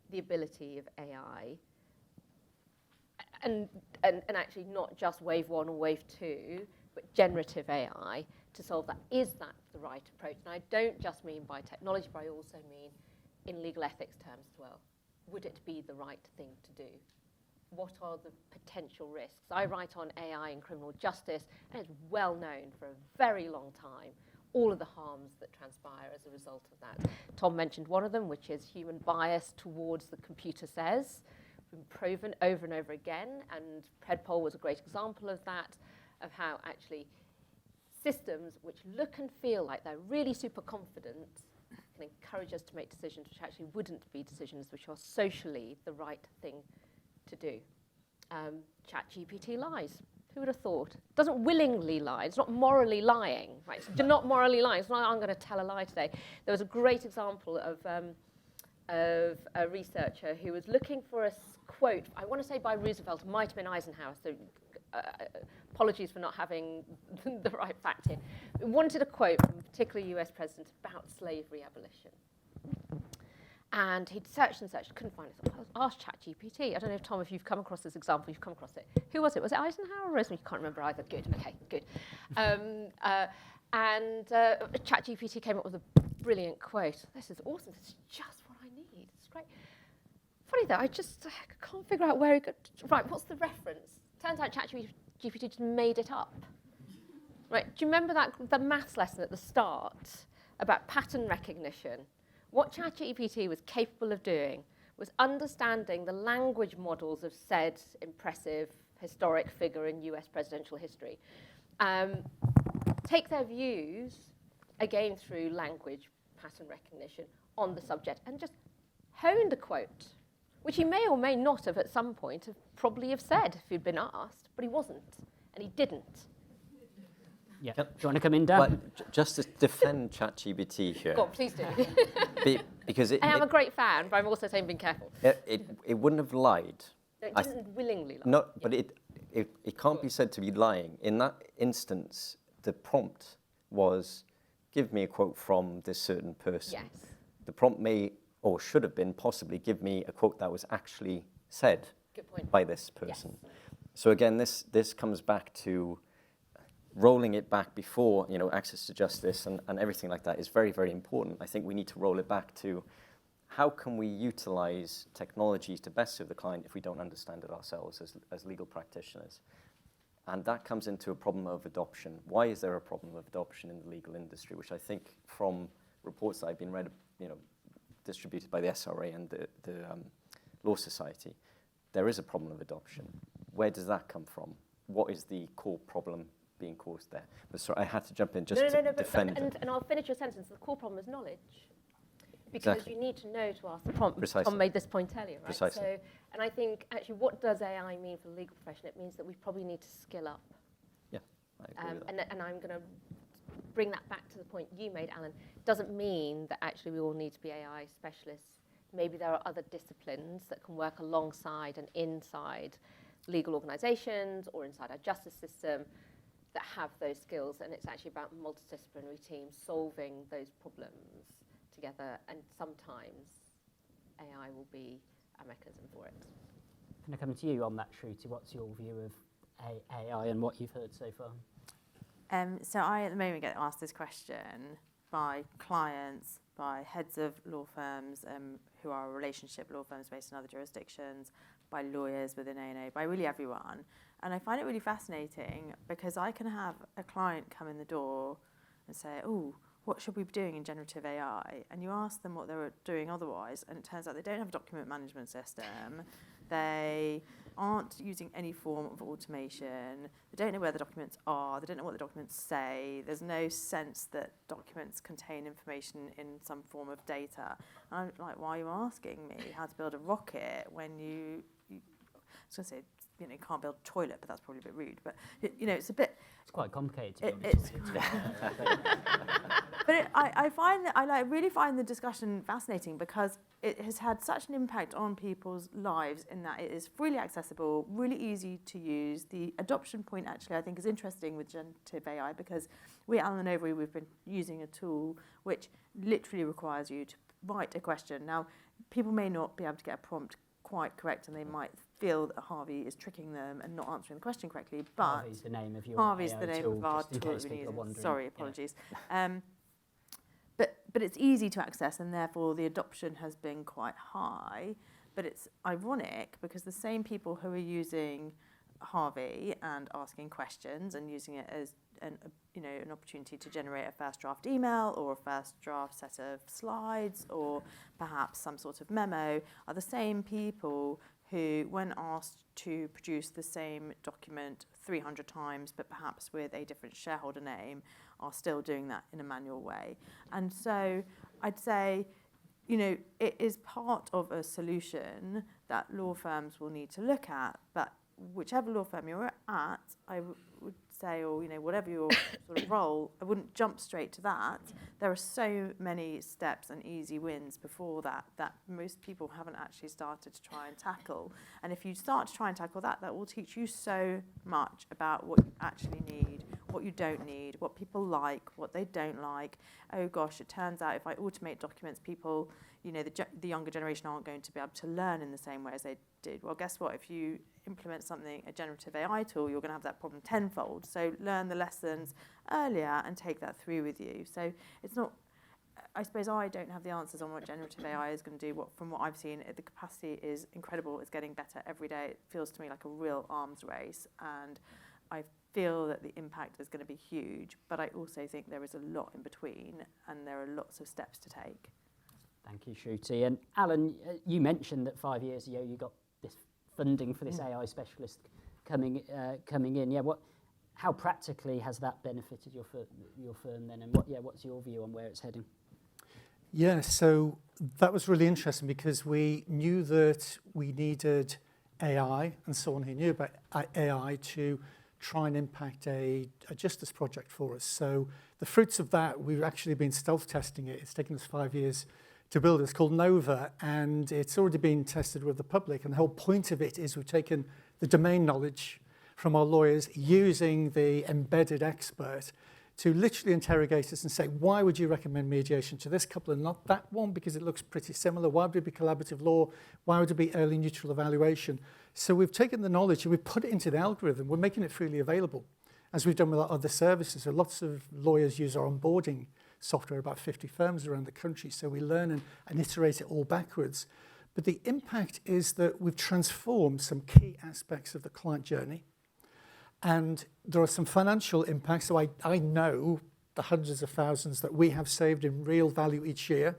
the ability of AI, and actually not just wave 1 or wave 2, but generative AI to solve that. Is that the right approach? And I don't just mean by technology, but I also mean in legal ethics terms as well. Would it be the right thing to do? What are the potential risks? I write on AI in criminal justice, and it's well known for a very long time all of the harms that transpire as a result of that. Tom mentioned one of them, which is human bias towards the computer says. Been proven over and over again, and Predpol was a great example of that, of how actually systems which look and feel like they're really super confident can encourage us to make decisions which actually wouldn't be decisions which are socially the right thing to do. ChatGPT lies. Who would have thought? It doesn't willingly lie. It's not morally lying. Right? It's not morally lying. It's not, I'm going to tell a lie today. There was a great example of a researcher who was looking for a quote, I want to say by Roosevelt, it might have been Eisenhower, so apologies for not having the right fact here. He wanted a quote from a particular US president about slavery abolition. And he'd searched and searched, couldn't find it. So I asked ChatGPT. I don't know if, Tom, if you've come across this example, you've come across it. Who was it? Was it Eisenhower or Roosevelt? You can't remember either. Good, okay, good. ChatGPT came up with a brilliant quote. This is awesome. This is just what I need. It's great. Funny though, I can't figure out where he got. Right, what's the reference? Turns out ChatGPT just made it up. Right, do you remember the maths lesson at the start about pattern recognition? What ChatGPT was capable of doing was understanding the language models of said impressive historic figure in US presidential history, take their views, again through language pattern recognition, on the subject, and just honed a quote, which he may or may not have at some point probably have said if he'd been asked, but he wasn't, and he didn't. Yeah. Do you want to come in, Dan? Well, just to defend ChatGPT here. Go on, please do. Because I am a great fan, but I'm also saying being careful. it wouldn't have lied. No, it didn't willingly lie. No, but it can't be said to be lying. In that instance, the prompt was, give me a quote from this certain person. Yes. The prompt may or should have been possibly give me a quote that was actually said by this person. Yes. So again, this comes back to rolling it back before, access to justice and everything like that is very, very important. I think we need to roll it back to how can we utilize technologies to best serve the client if we don't understand it ourselves as legal practitioners. And that comes into a problem of adoption. Why is there a problem of adoption in the legal industry, which I think from reports that I've been read, distributed by the SRA and the Law Society, there is a problem of adoption. Where does that come from? What is the core problem being caused there? But sorry, I had to jump in just to defend it. And I'll finish your sentence. The core problem is knowledge. Because Exactly. you need to know to ask the prompt. Precisely. Tom made this point earlier, right? Precisely. So, and I think, actually, what does AI mean for the legal profession? It means that we probably need to skill up. Yeah, I agree with that. And I'm going to bring that back to the point you made, Alan. Doesn't mean that actually we all need to be AI specialists. Maybe there are other disciplines that can work alongside and inside legal organisations or inside our justice system that have those skills, and it's actually about multidisciplinary teams solving those problems together, and sometimes AI will be a mechanism for it. Can I come to you on that, Shruti? What's your view of AI and what you've heard so far? So I, at the moment, get asked this question by clients, by heads of law firms who are relationship law firms based in other jurisdictions, by lawyers within A&O, by really everyone. And I find it really fascinating because I can have a client come in the door and say, oh, what should we be doing in generative AI? And you ask them what they were doing otherwise, and it turns out they don't have a document management system. They aren't using any form of automation. They don't know where the documents are. They don't know what the documents say. There's no sense that documents contain information in some form of data. And I'm like, why are you asking me how to build a rocket when I was going to say, you can't build a toilet, but that's probably a bit rude. But, it's a bit... It's quite complicated, to be honest. But I find that I really find the discussion fascinating because it has had such an impact on people's lives in that it is freely accessible, really easy to use. The adoption point, actually, I think is interesting with generative AI because we at Allen & Overy, we've been using a tool which literally requires you to write a question. Now, people may not be able to get a prompt quite correct and they might feel that Harvey is tricking them and not answering the question correctly, but Harvey's the name of your Harvey's AI the name tool, of our just in tool case that we're people are using. wondering. Sorry, Yeah. apologies. But it's easy to access and therefore the adoption has been quite high. But it's ironic because the same people who are using Harvey and asking questions and using it as an opportunity to generate a first draft email or a first draft set of slides or perhaps some sort of memo are the same people who, when asked to produce the same document 300 times, but perhaps with a different shareholder name, are still doing that in a manual way. And so I'd say, it is part of a solution that law firms will need to look at, but whichever law firm you're at, I would say, or whatever your sort of role, I wouldn't jump straight to that. There are so many steps and easy wins before that most people haven't actually started to try and tackle. And if you start to try and tackle that will teach you so much about what you actually need, what you don't need, what people like, what they don't like. Oh gosh, it turns out if I automate documents, people, the younger generation aren't going to be able to learn in the same way as they did. Well, guess what? If you implement a generative AI tool, you're going to have that problem tenfold. So learn the lessons earlier and take that through with you. So it's not, I suppose I don't have the answers on what generative AI is going to do. From what I've seen, the capacity is incredible. It's getting better every day. It feels to me like a real arms race. And I feel that the impact is going to be huge. But I also think there is a lot in between and there are lots of steps to take. Thank you, Shruti. And Alan, you mentioned that 5 years ago you got this funding for this AI specialist coming in. Yeah, how practically has that benefited your firm then? And what's your view on where it's heading? Yeah, so that was really interesting because we knew that we needed AI and someone who knew about AI to try and impact a justice project for us. So the fruits of that, we've actually been stealth testing it. It's taken us 5 years to build it. It's called Nova, and it's already been tested with the public. And the whole point of it is we've taken the domain knowledge from our lawyers using the embedded expert to literally interrogate us and say, why would you recommend mediation to this couple and not that one? Because it looks pretty similar. Why would it be collaborative law? Why would it be early neutral evaluation? So we've taken the knowledge and we've put it into the algorithm. We're making it freely available, as we've done with our other services. So lots of lawyers use our onboarding software, about 50 firms around the country. So we learn and iterate it all backwards. But the impact is that we've transformed some key aspects of the client journey. And there are some financial impacts. So I know the hundreds of thousands that we have saved in real value each year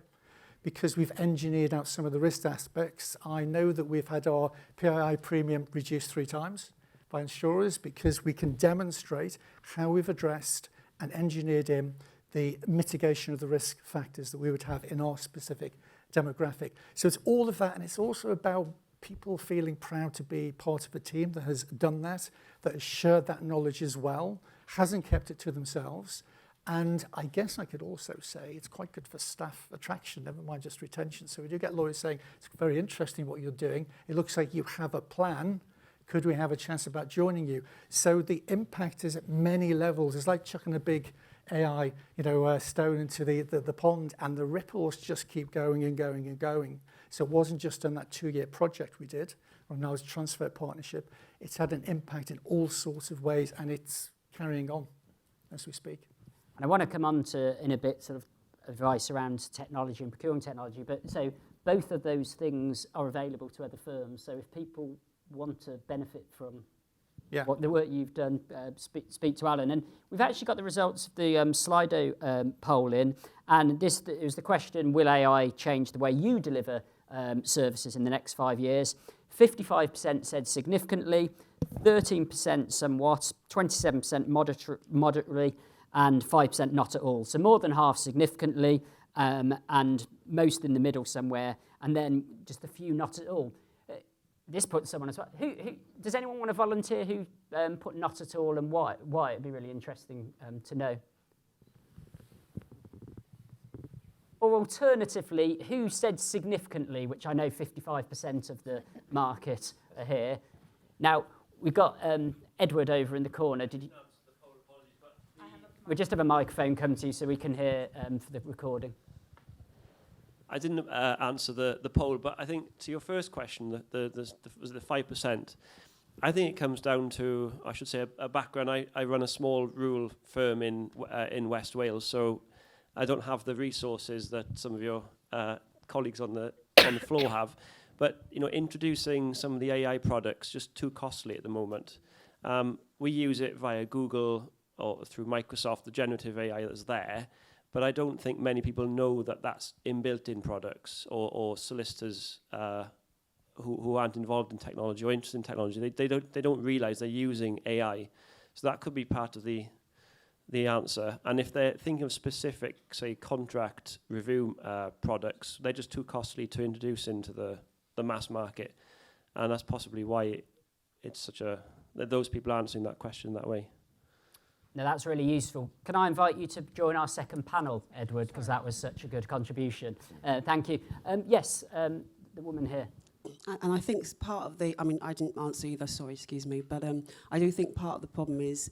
because we've engineered out some of the risk aspects. I know that we've had our PII premium reduced 3 times by insurers because we can demonstrate how we've addressed and engineered in the mitigation of the risk factors that we would have in our specific demographic. So it's all of that, and it's also about people feeling proud to be part of a team that has done that has shared that knowledge as well, hasn't kept it to themselves. And I guess I could also say it's quite good for staff attraction, never mind just retention. So we do get lawyers saying, it's very interesting what you're doing. It looks like you have a plan. Could we have a chance about joining you? So the impact is at many levels. It's like chucking a big AI, stone into the pond, and the ripples just keep going and going and going. So it wasn't just on that 2-year project we did, or now it's transfer partnership. It's had an impact in all sorts of ways, and it's carrying on as we speak. And I want to come on to, in a bit, sort of advice around technology and procuring technology. But so both of those things are available to other firms. So if people want to benefit from what the work you've done, speak to Alan. And we've actually got the results of the Slido poll in, and it was the question, will AI change the way you deliver services in the next 5 years? 55% said significantly, 13% somewhat, 27% moderately, and 5% not at all. So more than half significantly, and most in the middle somewhere, and then just a few not at all. This puts someone as well. Who does anyone want to volunteer who put not at all, and why? Why? It'd be really interesting to know. Or alternatively, who said significantly, which I know 55% of the market are here. Now, we've got Edward over in the corner. Did you? We just have a microphone come to you so we can hear for the recording. I didn't answer the poll, but I think to your first question, was the 5%? I think it comes down to, I should say, a background. I run a small rural firm in West Wales, so I don't have the resources that some of your colleagues on the floor have. But introducing some of the AI products just too costly at the moment. We use it via Google or through Microsoft, the generative AI that's there. But I don't think many people know that that's inbuilt in products, or solicitors who aren't involved in technology or interested in technology. They don't realise they're using AI. So that could be part of the answer. And if they're thinking of specific, say, contract review products, they're just too costly to introduce into the mass market. And that's possibly why it's such that those people are answering that question that way. No, that's really useful. Can I invite you to join our second panel, Edward, because that was such a good contribution. Thank you. Yes, the woman here. And I think part of I didn't answer either, sorry, excuse me, but I do think part of the problem is,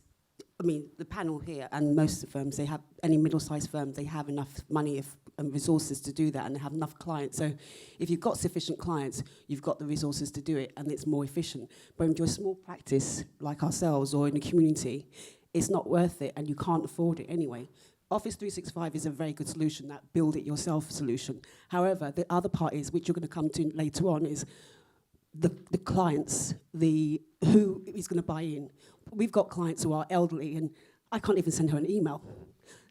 the panel here and most of the firms, any middle-sized firm, they have enough money and resources to do that, and they have enough clients. So if you've got sufficient clients, you've got the resources to do it, and it's more efficient. But if you're a small practice like ourselves or in a community, it's not worth it, and you can't afford it anyway. Office 365 is a very good solution, that build-it-yourself solution. However, the other part is, which you're going to come to later on, is the clients, who is going to buy in. We've got clients who are elderly, and I can't even send her an email.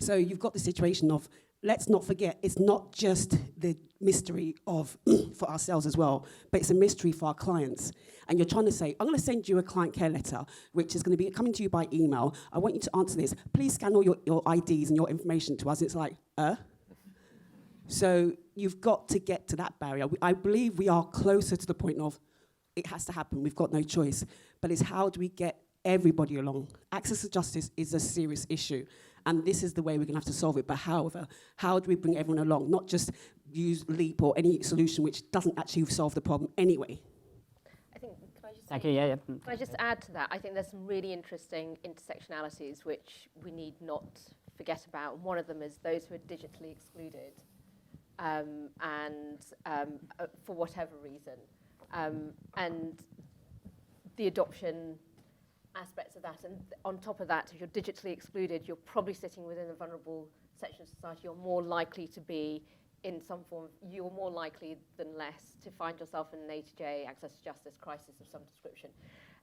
So you've got the situation of, let's not forget, it's not just the mystery of for ourselves as well, but it's a mystery for our clients. And you're trying to say, I'm going to send you a client care letter, which is going to be coming to you by email. I want you to answer this. Please scan all your IDs and your information to us. It's like, So you've got to get to that barrier. I believe we are closer to the point of, it has to happen, we've got no choice. But it's how do we get everybody along? Access to justice is a serious issue. And this is the way we're going to have to solve it. But however, how do we bring everyone along? Not just use LEAP or any solution which doesn't actually solve the problem anyway. Thank you. Yeah. Can I just add to that? I think there's some really interesting intersectionalities which we need not forget about. And one of them is those who are digitally excluded, for whatever reason, and the adoption aspects of that. And on top of that, if you're digitally excluded, you're probably sitting within a vulnerable section of society. You're more likely to be in some form, you're more likely than less to find yourself in an A2J, access to justice crisis of some description.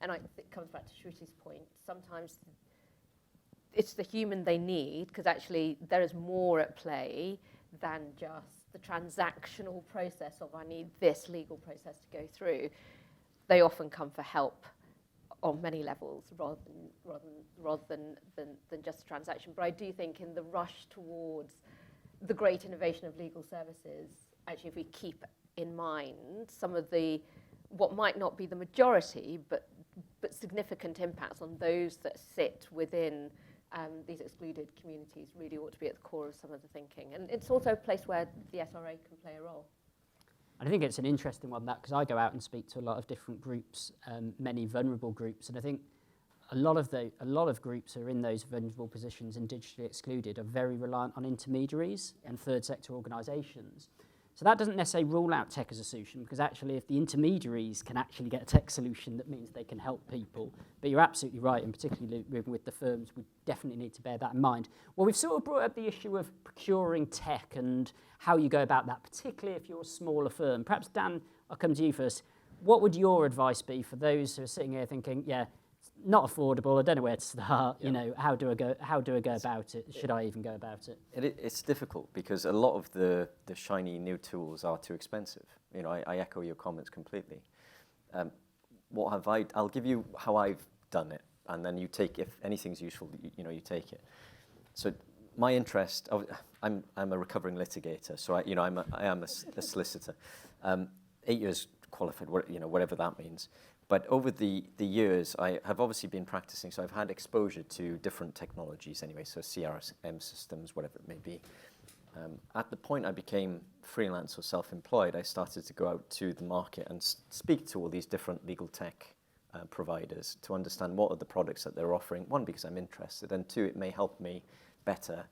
And it comes back to Shruti's point. Sometimes it's the human they need, because actually there is more at play than just the transactional process of I need this legal process to go through. They often come for help on many levels rather than just a transaction. But I do think in the rush towards the great innovation of legal services, actually, if we keep in mind some of what might not be the majority, but significant impacts on those that sit within these excluded communities, really ought to be at the core of some of the thinking. And it's also a place where the SRA can play a role. I think it's an interesting one, that, because I go out and speak to a lot of different groups, many vulnerable groups, and I think a lot of groups who are in those vulnerable positions and digitally excluded are very reliant on intermediaries and third sector organisations. So that doesn't necessarily rule out tech as a solution, because actually if the intermediaries can actually get a tech solution, that means they can help people. But you're absolutely right, and particularly with the firms, we definitely need to bear that in mind. Well, we've sort of brought up the issue of procuring tech and how you go about that, particularly if you're a smaller firm. Perhaps, Dan, I'll come to you first. What would your advice be for those who are sitting here thinking, yeah, not affordable, I don't know where to start, you know, how do I go about it? Should I even go about it? It's difficult because a lot of the shiny new tools are too expensive. You know, I echo your comments completely. I'll give you how I've done it, and then you take, if anything's useful, you take it. So my interest, I'm a recovering litigator, so I am a solicitor. 8 years qualified, whatever that means. But over the years, I have obviously been practicing, so I've had exposure to different technologies anyway, so CRM systems, whatever it may be. At the point I became freelance or self-employed, I started to go out to the market and speak to all these different legal tech providers to understand what are the products that they're offering. One, because I'm interested, and two, it may help me better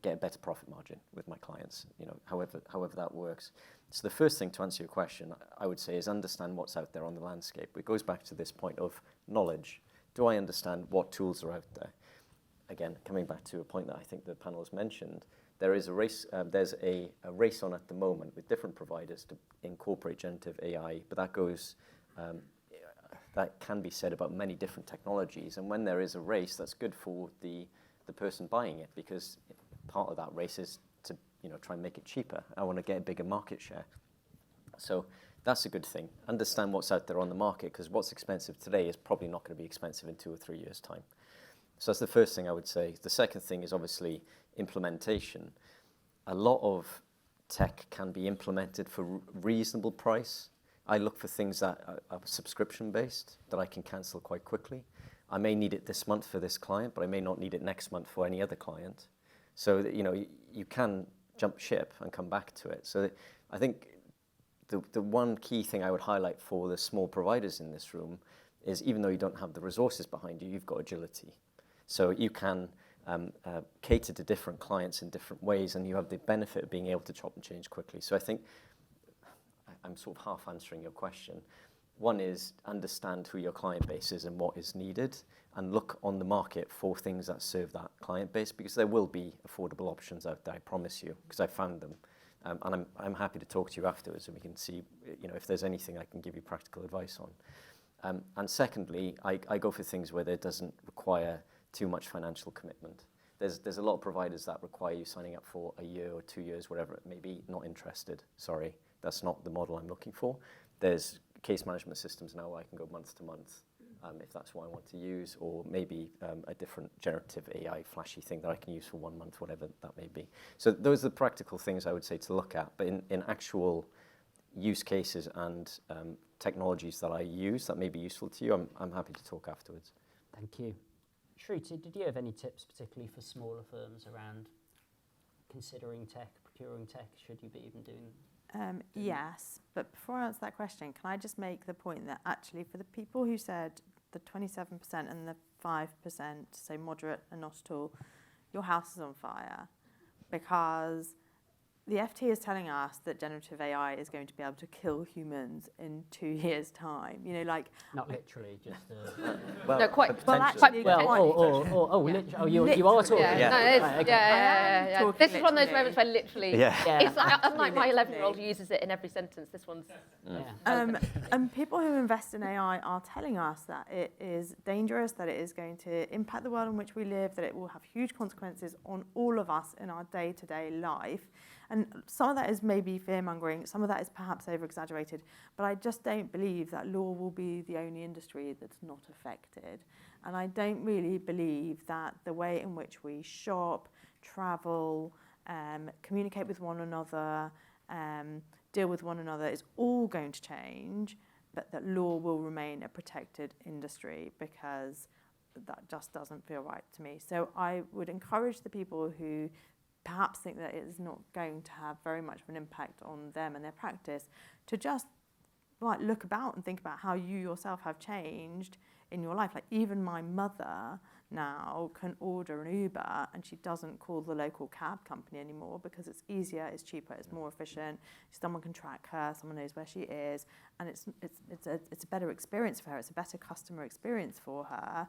get a better profit margin with my clients, however that works. So the first thing, to answer your question, I would say, is understand what's out there on the landscape. It goes back to this point of knowledge. Do I understand what tools are out there? Again, coming back to a point that I think the panel has mentioned, there is a race. There's a race on at the moment with different providers to incorporate generative AI, but that can be said about many different technologies. And when there is a race, that's good for the person buying it, because part of that race is to try and make it cheaper. I want to get a bigger market share. So that's a good thing. Understand what's out there on the market, because what's expensive today is probably not going to be expensive in 2 or 3 years' time. So that's the first thing I would say. The second thing is obviously implementation. A lot of tech can be implemented for reasonable price. I look for things that are subscription-based, that I can cancel quite quickly. I may need it this month for this client, but I may not need it next month for any other client. So that, you can jump ship and come back to it. So I think the one key thing I would highlight for the small providers in this room is, even though you don't have the resources behind you, you've got agility. So you can cater to different clients in different ways, and you have the benefit of being able to chop and change quickly. So I think I'm sort of half answering your question. One is understand who your client base is and what is needed, and look on the market for things that serve that client base, because there will be affordable options out there, I promise you, because I found them. And I'm happy to talk to you afterwards, and we can see if there's anything I can give you practical advice on. And secondly, I go for things where it doesn't require too much financial commitment. There's a lot of providers that require you signing up for a year or 2 years, whatever it may be. Not interested, sorry. That's not the model I'm looking for. There's case management systems now where I can go month to month, if that's what I want to use, or maybe a different generative AI flashy thing that I can use for 1 month, whatever that may be. So those are the practical things I would say to look at. But in actual use cases and technologies that I use that may be useful to you, I'm happy to talk afterwards. Thank you. Shruti, did you have any tips, particularly for smaller firms, around considering tech, procuring tech? Should you be even doing? Yes, but before I answer that question, can I just make the point that actually for the people who said the 27% and the 5%, say moderate and not at all, your house is on fire, because the FT is telling us that generative AI is going to be able to kill humans in 2 years' time. Not literally, just. No, quite. Well, actually, You are talking. This is one of those moments where literally, Yeah. it's like, unlike my 11-year-old who uses it in every sentence, this one's. And people who invest in AI are telling us that it is dangerous, that it is going to impact the world in which we live, that it will have huge consequences on all of us in our day-to-day life. And some of that is maybe fear-mongering, some of that is perhaps over-exaggerated, but I just don't believe that law will be the only industry that's not affected. And I don't really believe that the way in which we shop, travel, communicate with one another, deal with one another is all going to change, but that law will remain a protected industry, because that just doesn't feel right to me. So I would encourage the people who perhaps think that it is not going to have very much of an impact on them and their practice to just look about and think about how you yourself have changed in your life. Like even my mother now can order an Uber and she doesn't call the local cab company anymore because it's easier, it's cheaper, it's more efficient. Someone can track her, someone knows where she is, and it's a better experience for her. It's a better customer experience for her.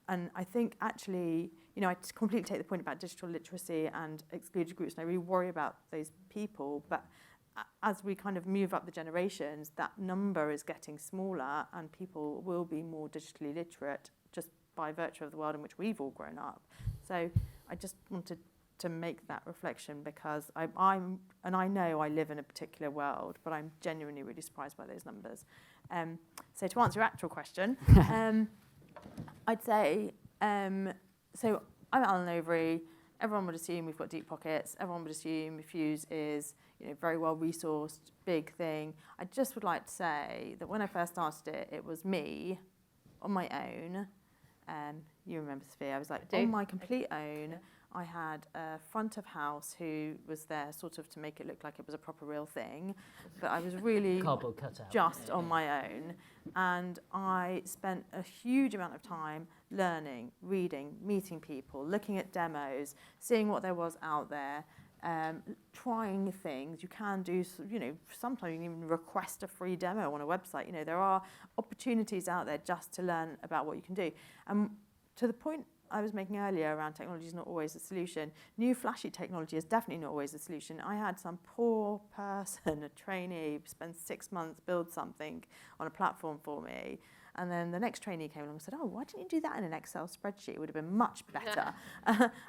And I think actually, you know, I completely take the point about digital literacy and excluded groups, and I really worry about those people. But as we kind of move up the generations, that number is getting smaller and people will be more digitally literate just by virtue of the world in which we've all grown up. So I just wanted to make that reflection because I'm and I know I live in a particular world, but I'm genuinely really surprised by those numbers. So to answer your actual question, I'd say, so I'm Alan Overy. Everyone would assume we've got deep pockets. Everyone would assume Fuse is, you know, very well resourced, big thing. I just would like to say that when I first started it, it was me on my own. You remember Sophia? I was like on my complete own. I had a front of house who was there sort of to make it look like it was a proper real thing, but I was really Cardboard cutout. just on my own. And I spent a huge amount of time learning, reading, meeting people, looking at demos, seeing what there was out there, trying things. You can do, you know, sometimes you can even request a free demo on a website. You know, there are opportunities out there just to learn about what you can do. To the point I was making earlier around technology is not always a solution. New flashy technology is definitely not always a solution. I had some poor person, a trainee, spend 6 months, build something on a platform for me. And then the next trainee came along and said, oh, why didn't you do that in an Excel spreadsheet? It would have been much better.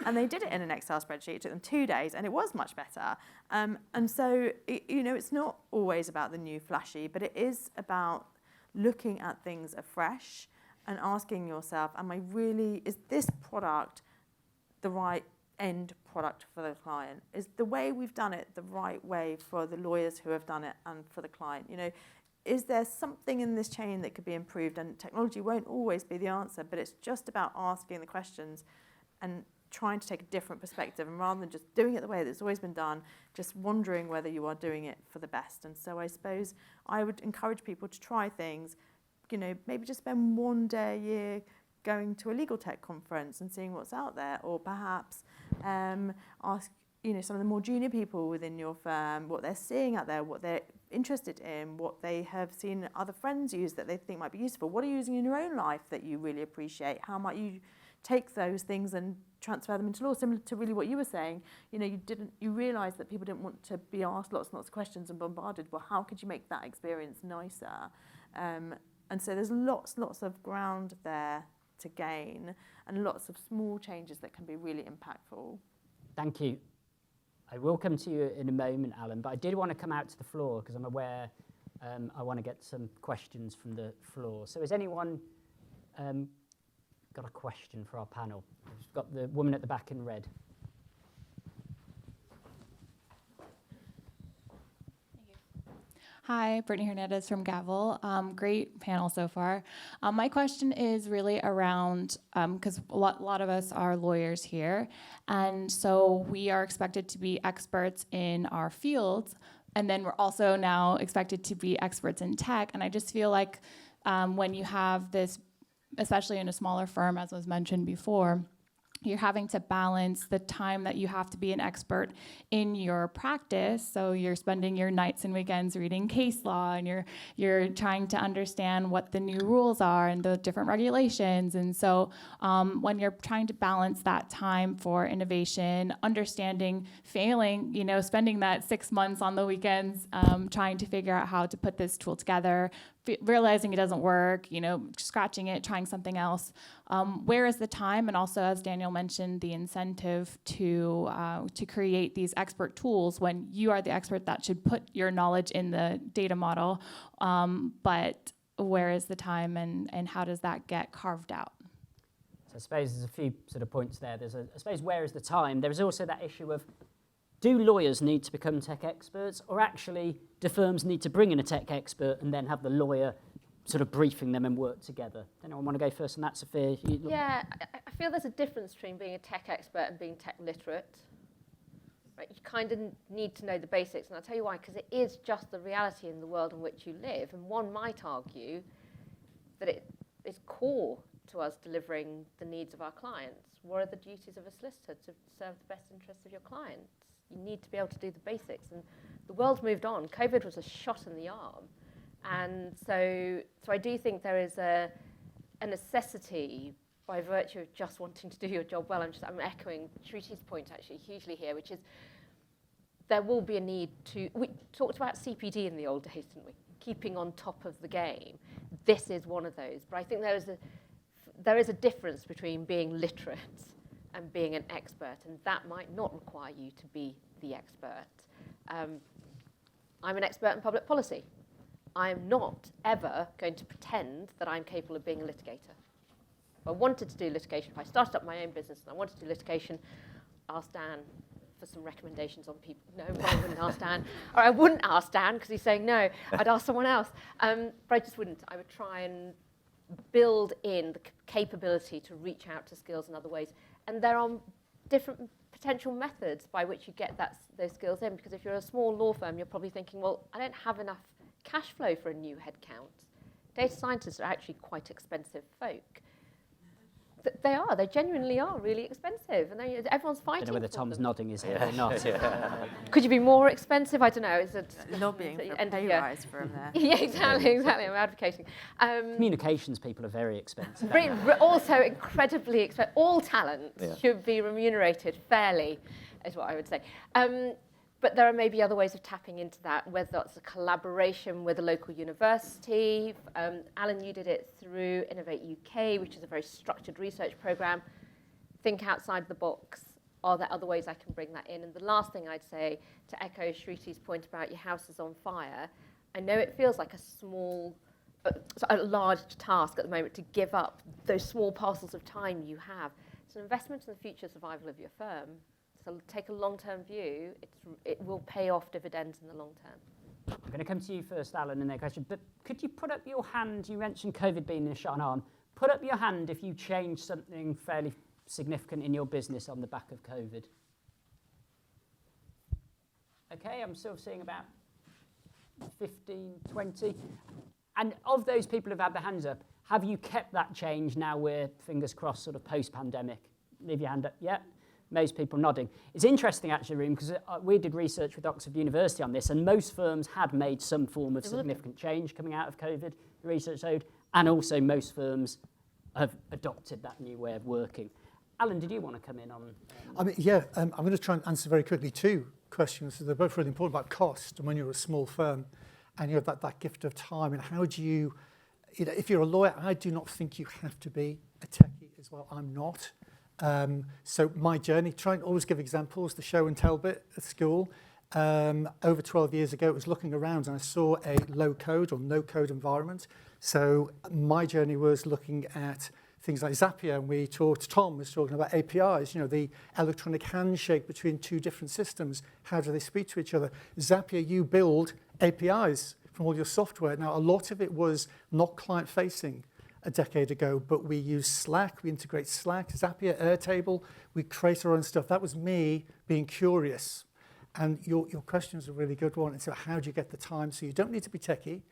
And they did it in an Excel spreadsheet. It took them 2 days, and it was much better. And so, you know, it's not always about the new flashy, but it is about looking at things afresh and asking yourself, is this product the right end product for the client? Is the way we've done it the right way for the lawyers who have done it and for the client? You know, is there something in this chain that could be improved? And technology won't always be the answer, but it's just about asking the questions and trying to take a different perspective. And rather than just doing it the way that's always been done, just wondering whether you are doing it for the best. And so I suppose I would encourage people to try things. You know, maybe just spend 1 day a year going to a legal tech conference and seeing what's out there, or perhaps ask, you know, some of the more junior people within your firm what they're seeing out there, what they're interested in, what they have seen other friends use that they think might be useful. What are you using in your own life that you really appreciate? How might you take those things and transfer them into law? Similar to really what you were saying, you know, you realised that people didn't want to be asked lots and lots of questions and bombarded. Well, how could you make that experience nicer? And so there's lots of ground there to gain and lots of small changes that can be really impactful. Thank you. I will come to you in a moment, Alan, but I did want to come out to the floor because I'm aware I want to get some questions from the floor. So has anyone got a question for our panel? We've got the woman at the back in red. Hi, Brittany Hernandez from Gavel. Great panel so far. My question is really around, because a lot of us are lawyers here, and so we are expected to be experts in our fields, and then we're also now expected to be experts in tech, and I just feel like when you have this, especially in a smaller firm, as was mentioned before, you're having to balance the time that you have to be an expert in your practice. So you're spending your nights and weekends reading case law, and you're trying to understand what the new rules are and the different regulations. And so when you're trying to balance that time for innovation, understanding, failing, you know, spending that 6 months on the weekends trying to figure out how to put this tool together, realizing it doesn't work, you know, scratching it, trying something else. Where is the time? And also, as Daniel mentioned, the incentive to create these expert tools when you are the expert that should put your knowledge in the data model. But where is the time, and how does that get carved out? So I suppose there's a few sort of points there. I suppose where is the time? There is also that issue of, do lawyers need to become tech experts, or actually do firms need to bring in a tech expert and then have the lawyer sort of briefing them and work together? Anyone want to go first on that, Sophia? Yeah, I feel there's a difference between being a tech expert and being tech literate. Right? You kind of need to know the basics, and I'll tell you why, because it is just the reality in the world in which you live. And one might argue that is core to us delivering the needs of our clients. What are the duties of a solicitor? To serve the best interests of your clients. You need to be able to do the basics. And the world's moved on. COVID was a shot in the arm. And so I do think there is a necessity by virtue of just wanting to do your job well. I'm echoing Shriti's point actually hugely here, which is there will be a need to, we talked about CPD in the old days, didn't we? Keeping on top of the game. This is one of those. But I think there is a difference between being literate and being an expert, and that might not require you to be the expert. I'm an expert in public policy. I'm not ever going to pretend that I'm capable of being a litigator. If I wanted to do litigation, if I started up my own business and I wanted to do litigation, ask Dan for some recommendations on people. No, I wouldn't ask Dan. Or I wouldn't ask Dan because he's saying no. I'd ask someone else. But I just wouldn't. I would try and build in the capability to reach out to skills in other ways. And there are different potential methods by which you get those skills in. Because if you're a small law firm, you're probably thinking, well, I don't have enough cash flow for a new headcount. Data scientists are actually quite expensive folk. They genuinely are really expensive, and everyone's fighting. I don't know whether for Tom's them. nodding his head or not. Could you be more expensive? I don't know. Is it Lobbying for a pay rise for him there. Yeah, exactly. I'm advocating. Communications people are very expensive. Also incredibly expensive. All talent should be remunerated fairly, is what I would say. But there are maybe other ways of tapping into that, whether that's a collaboration with a local university. Alan, you did it through Innovate UK, which is a very structured research program. Think outside the box. Are there other ways I can bring that in? And the last thing I'd say, to echo Shriti's point about your house is on fire, I know it feels like a large task at the moment to give up those small parcels of time you have. It's an investment in the future survival of your firm. So take a long-term view. It will pay off dividends in the long term. I'm going to come to you first, Alan, in that question. But could you put up your hand? You mentioned COVID being a shot on. Put up your hand if you changed something fairly significant in your business on the back of COVID. Okay, I'm still seeing about 15, 20. And of those people who've had their hands up, have you kept that change now we're, fingers crossed, sort of post-pandemic? Leave your hand up. Yeah. Most people nodding. It's interesting, actually, Room, because we did research with Oxford University on this, and most firms had made some form of significant change coming out of COVID, the research showed, and also most firms have adopted that new way of working. Alan, did you want to come in on? I'm going to try and answer very quickly two questions. So they're both really important about cost and when you're a small firm and you have that gift of time. And how do you know, if you're a lawyer, I do not think you have to be a techie as well. I'm not. So my journey, try and always give examples, the show and tell bit at school. Over 12 years ago, it was looking around and I saw a low code or no code environment. So my journey was looking at things like Zapier, and Tom was talking about APIs, you know, the electronic handshake between two different systems. How do they speak to each other? Zapier, you build APIs from all your software. Now, a lot of it was not client-facing a decade ago, but we use Slack, we integrate Slack, Zapier, Airtable, we create our own stuff. That was me being curious. And your question is a really good one. And so how do you get the time? So you don't need to be techie,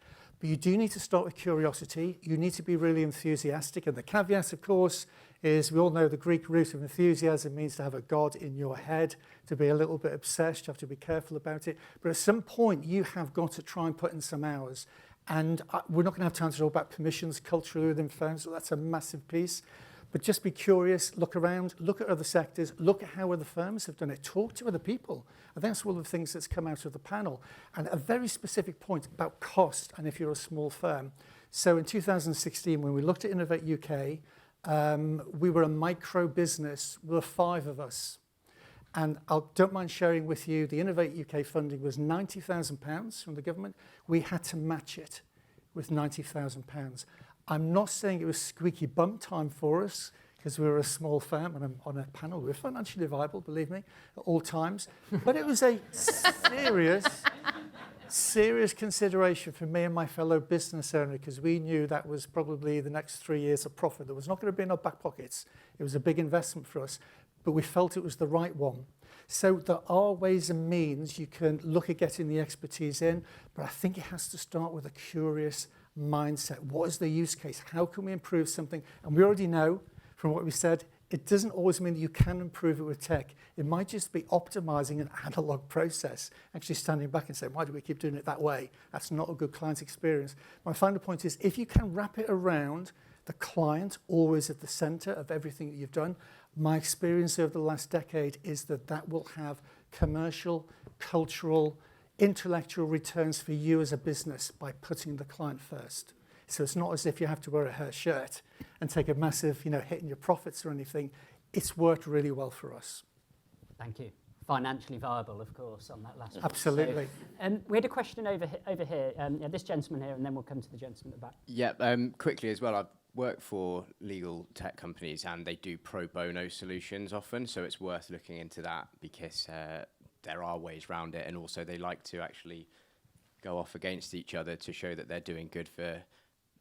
but you do need to start with curiosity. You need to be really enthusiastic. And the caveat, of course, is we all know the Greek root of enthusiasm means to have a god in your head, to be a little bit obsessed. You have to be careful about it. But at some point, you have got to try and put in some hours. And we're not going to have time to talk about permissions culturally within firms, so that's a massive piece. But just be curious, look around, look at other sectors, look at how other firms have done it, talk to other people. I think that's one of the things that's come out of the panel. And a very specific point about cost, and if you're a small firm. So in 2016, when we looked at Innovate UK, we were a micro business. There were 5 of us. And I don't mind sharing with you, the Innovate UK funding was £90,000 from the government. We had to match it with £90,000. I'm not saying it was squeaky bum time for us, because we were a small firm and I'm on a panel. We were financially viable, believe me, at all times. But it was a serious consideration for me and my fellow business owner, because we knew that was probably the next 3 years of profit. There was not going to be in our back pockets. It was a big investment for us. But we felt it was the right one. So there are ways and means you can look at getting the expertise in, but I think it has to start with a curious mindset. What is the use case? How can we improve something? And we already know from what we said, it doesn't always mean that you can improve it with tech. It might just be optimizing an analog process, actually standing back and saying, why do we keep doing it that way? That's not a good client experience. My final point is, if you can wrap it around the client always at the center of everything that you've done, my experience over the last decade is that that will have commercial, cultural, intellectual returns for you as a business by putting the client first. So it's not as if you have to wear a hair shirt and take a massive, hit in your profits or anything. It's worked really well for us. Thank you. Financially viable, of course, on that last one. Absolutely. So, we had a question over here. This gentleman here, and then we'll come to the gentleman at the back. Yeah, quickly as well, I've worked for legal tech companies and they do pro bono solutions often, so it's worth looking into that because there are ways around it, and also they like to actually go off against each other to show that they're doing good for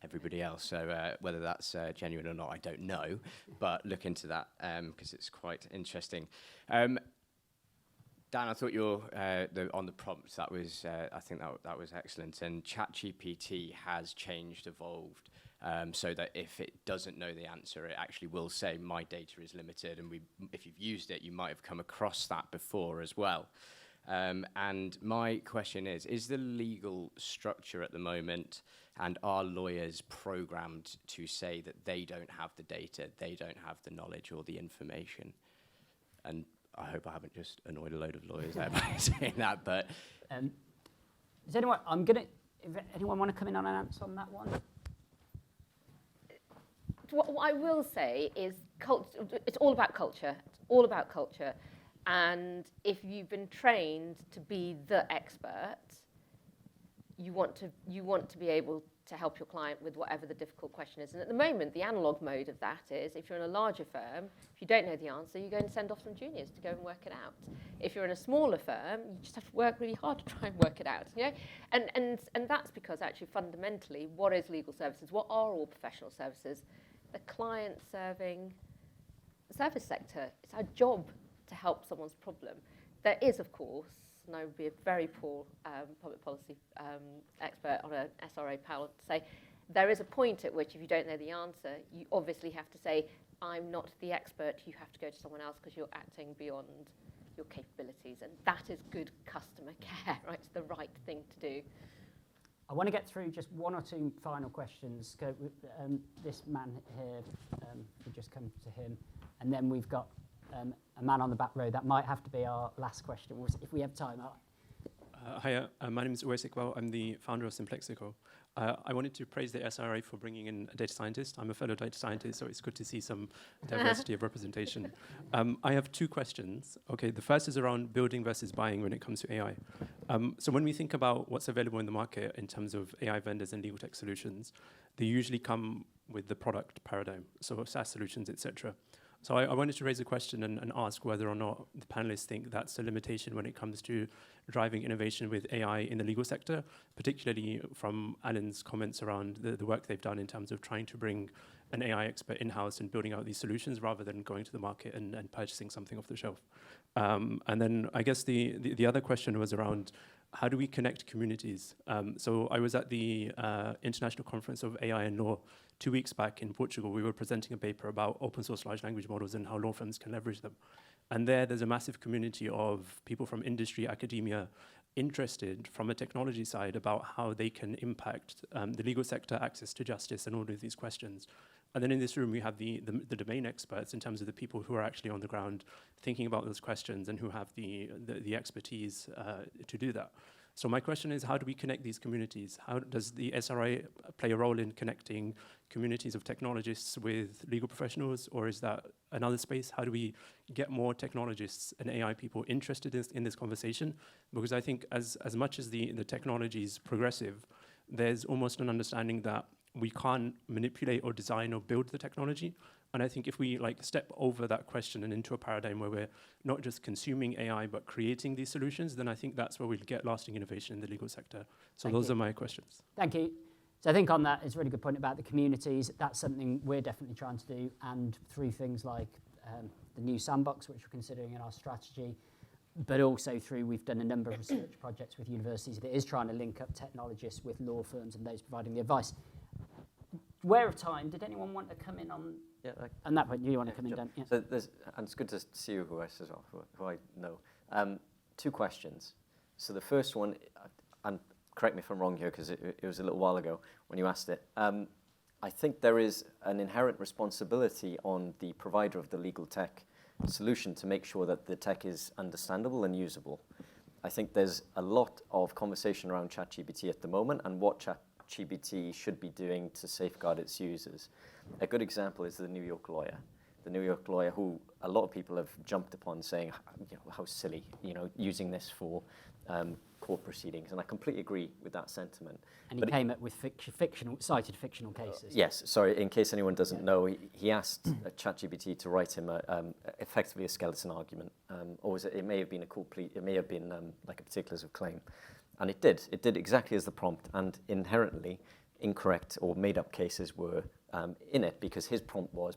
everybody else. So whether that's genuine or not, I don't know, but look into that because it's quite interesting. Dan, I thought on the prompts, that was I think that was excellent. And ChatGPT has changed, evolved, so that if it doesn't know the answer, it actually will say my data is limited. And if you've used it, you might have come across that before as well. And my question is the legal structure at the moment, and are lawyers programmed to say that they don't have the data, they don't have the knowledge or the information? And I hope I haven't just annoyed a load of lawyers there by saying that, but... If anyone want to come in on an answer on that one? What I will say is it's all about culture. It's all about culture. And if you've been trained to be the expert, you want to be able to help your client with whatever the difficult question is. And at the moment, the analog mode of that is, if you're in a larger firm, if you don't know the answer, you go and send off some juniors to go and work it out. If you're in a smaller firm, you just have to work really hard to try and work it out. And that's because actually fundamentally, what is legal services? What are all professional services? The client-serving service sector. It's our job to help someone's problem. There is, of course, and I would be a very poor public policy expert on an SRA panel to say, there is a point at which if you don't know the answer, you obviously have to say, I'm not the expert, you have to go to someone else because you're acting beyond your capabilities. And that is good customer care, right? It's the right thing to do. I want to get through just one or two final questions. This man here, we'll just come to him. And then we've got a man on the back row. That might have to be our last question, if we have time. Hi, my name is Uwais Iqbal. I'm the founder of Simplexico. I wanted to praise the SRA for bringing in a data scientist. I'm a fellow data scientist, so it's good to see some diversity of representation. I have two questions. Okay, the first is around building versus buying when it comes to AI. So when we think about what's available in the market in terms of AI vendors and legal tech solutions, they usually come with the product paradigm, so SaaS solutions, etc. So I wanted to raise a question and ask whether or not the panelists think that's a limitation when it comes to driving innovation with AI in the legal sector, particularly from Alan's comments around the work they've done in terms of trying to bring an AI expert in-house and building out these solutions rather than going to the market and purchasing something off the shelf. And then I guess the other question was around how do we connect communities? So I was at the International Conference of AI and Law 2 weeks back in Portugal. We were presenting a paper about open source large language models and how law firms can leverage them. And there's a massive community of people from industry, academia, interested from a technology side about how they can impact the legal sector, access to justice, and all of these questions. And then in this room, we have the domain experts in terms of the people who are actually on the ground thinking about those questions and who have the expertise to do that. So my question is, how do we connect these communities? How does the SRA play a role in connecting communities of technologists with legal professionals, or is that another space? How do we get more technologists and AI people interested in this conversation? Because I think as much as the technology is progressive, there's almost an understanding that we can't manipulate or design or build the technology. And I think if we step over that question and into a paradigm where we're not just consuming AI, but creating these solutions, then I think that's where we'll get lasting innovation in the legal sector. So those are my questions. Thank you. So I think on that, it's a really good point about the communities. That's something we're definitely trying to do. And through things like the new sandbox, which we're considering in our strategy, but also through, we've done a number of research projects with universities that is trying to link up technologists with law firms and those providing the advice. Aware of time, did anyone want to come in on, on that point? You want to come in, Dan? Yeah. So and it's good to see you, who I know. 2 questions. So the first one, and correct me if I'm wrong here, because it was a little while ago when you asked it. I think there is an inherent responsibility on the provider of the legal tech solution to make sure that the tech is understandable and usable. I think there's a lot of conversation around ChatGPT at the moment and what ChatGPT should be doing to safeguard its users. A good example is the New York lawyer. The New York lawyer, who a lot of people have jumped upon, saying, how silly, using this for court proceedings, and I completely agree with that sentiment. And he came up with cited fictional cases. Yes, sorry, in case anyone doesn't know, he asked ChatGPT to write him effectively a skeleton argument, or it may have been a court plea, it may have been like a particulars of claim, and it did exactly as the prompt, and inherently incorrect or made up cases were in it, because his prompt was,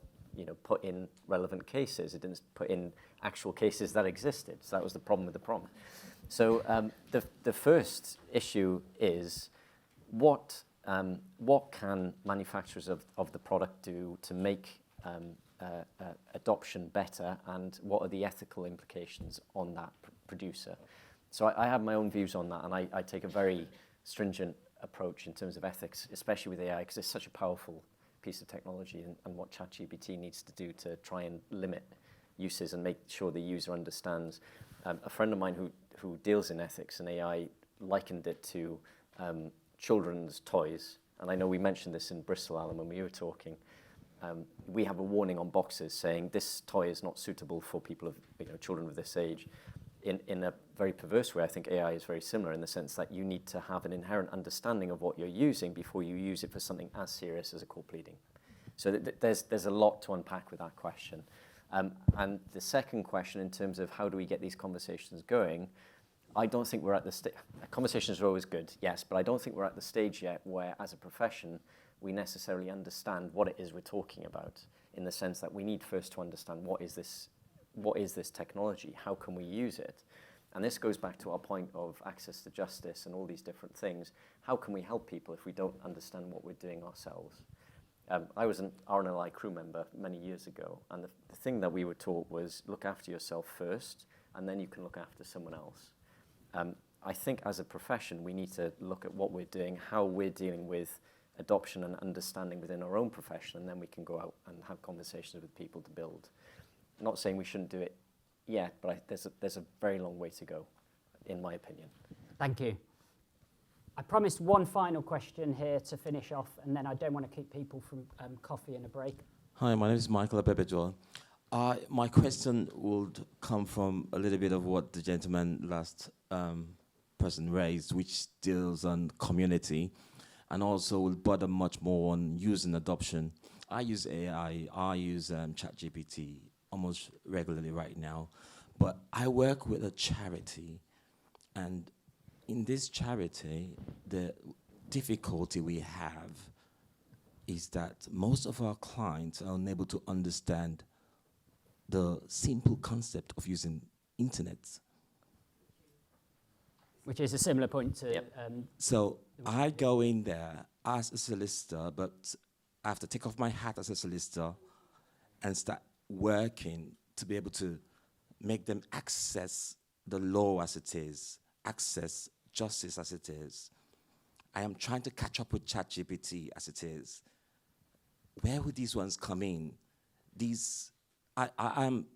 put in relevant cases. It didn't put in actual cases that existed, so that was the problem with the prompt. So the first issue is what can manufacturers of the product do to make adoption better, and what are the ethical implications on that producer? So I have my own views on that, and I take a very stringent approach in terms of ethics, especially with AI, because it's such a powerful piece of technology, and what ChatGPT needs to do to try and limit uses and make sure the user understands. A friend of mine who deals in ethics and AI likened it to children's toys. And I know we mentioned this in Bristol, Alan, when we were talking. We have a warning on boxes saying this toy is not suitable for people of, children of this age. In a very perverse way, I think AI is very similar in the sense that you need to have an inherent understanding of what you're using before you use it for something as serious as a court pleading. So there's a lot to unpack with that question. And the second question, in terms of how do we get these conversations going, I don't think we're at the stage. Conversations are always good, yes, but I don't think we're at the stage yet where, as a profession, we necessarily understand what it is we're talking about, in the sense that we need first to understand what is this technology, how can we use it? And this goes back to our point of access to justice and all these different things. How can we help people if we don't understand what we're doing ourselves? I was an RNLI crew member many years ago, and the thing that we were taught was look after yourself first, and then you can look after someone else. I think as a profession, we need to look at what we're doing, how we're dealing with adoption and understanding within our own profession, and then we can go out and have conversations with people to build. I'm not saying we shouldn't do it yet, but there's a very long way to go, in my opinion. Thank you. I promised one final question here to finish off, and then I don't want to keep people from coffee and a break. Hi, my name is Michael Abebejol. My question would come from a little bit of what the gentleman last person raised, which deals on community, and also will bother much more on use and adoption. I use AI, I use ChatGPT almost regularly right now, but I work with a charity, and in this charity, the difficulty we have is that most of our clients are unable to understand the simple concept of using internet. Which is a similar point to... Yep. So I go in there as a solicitor, but I have to take off my hat as a solicitor and start working to be able to make them access the law as it is, access justice as it is. I am trying to catch up with ChatGPT as it is. Where would these ones come in? I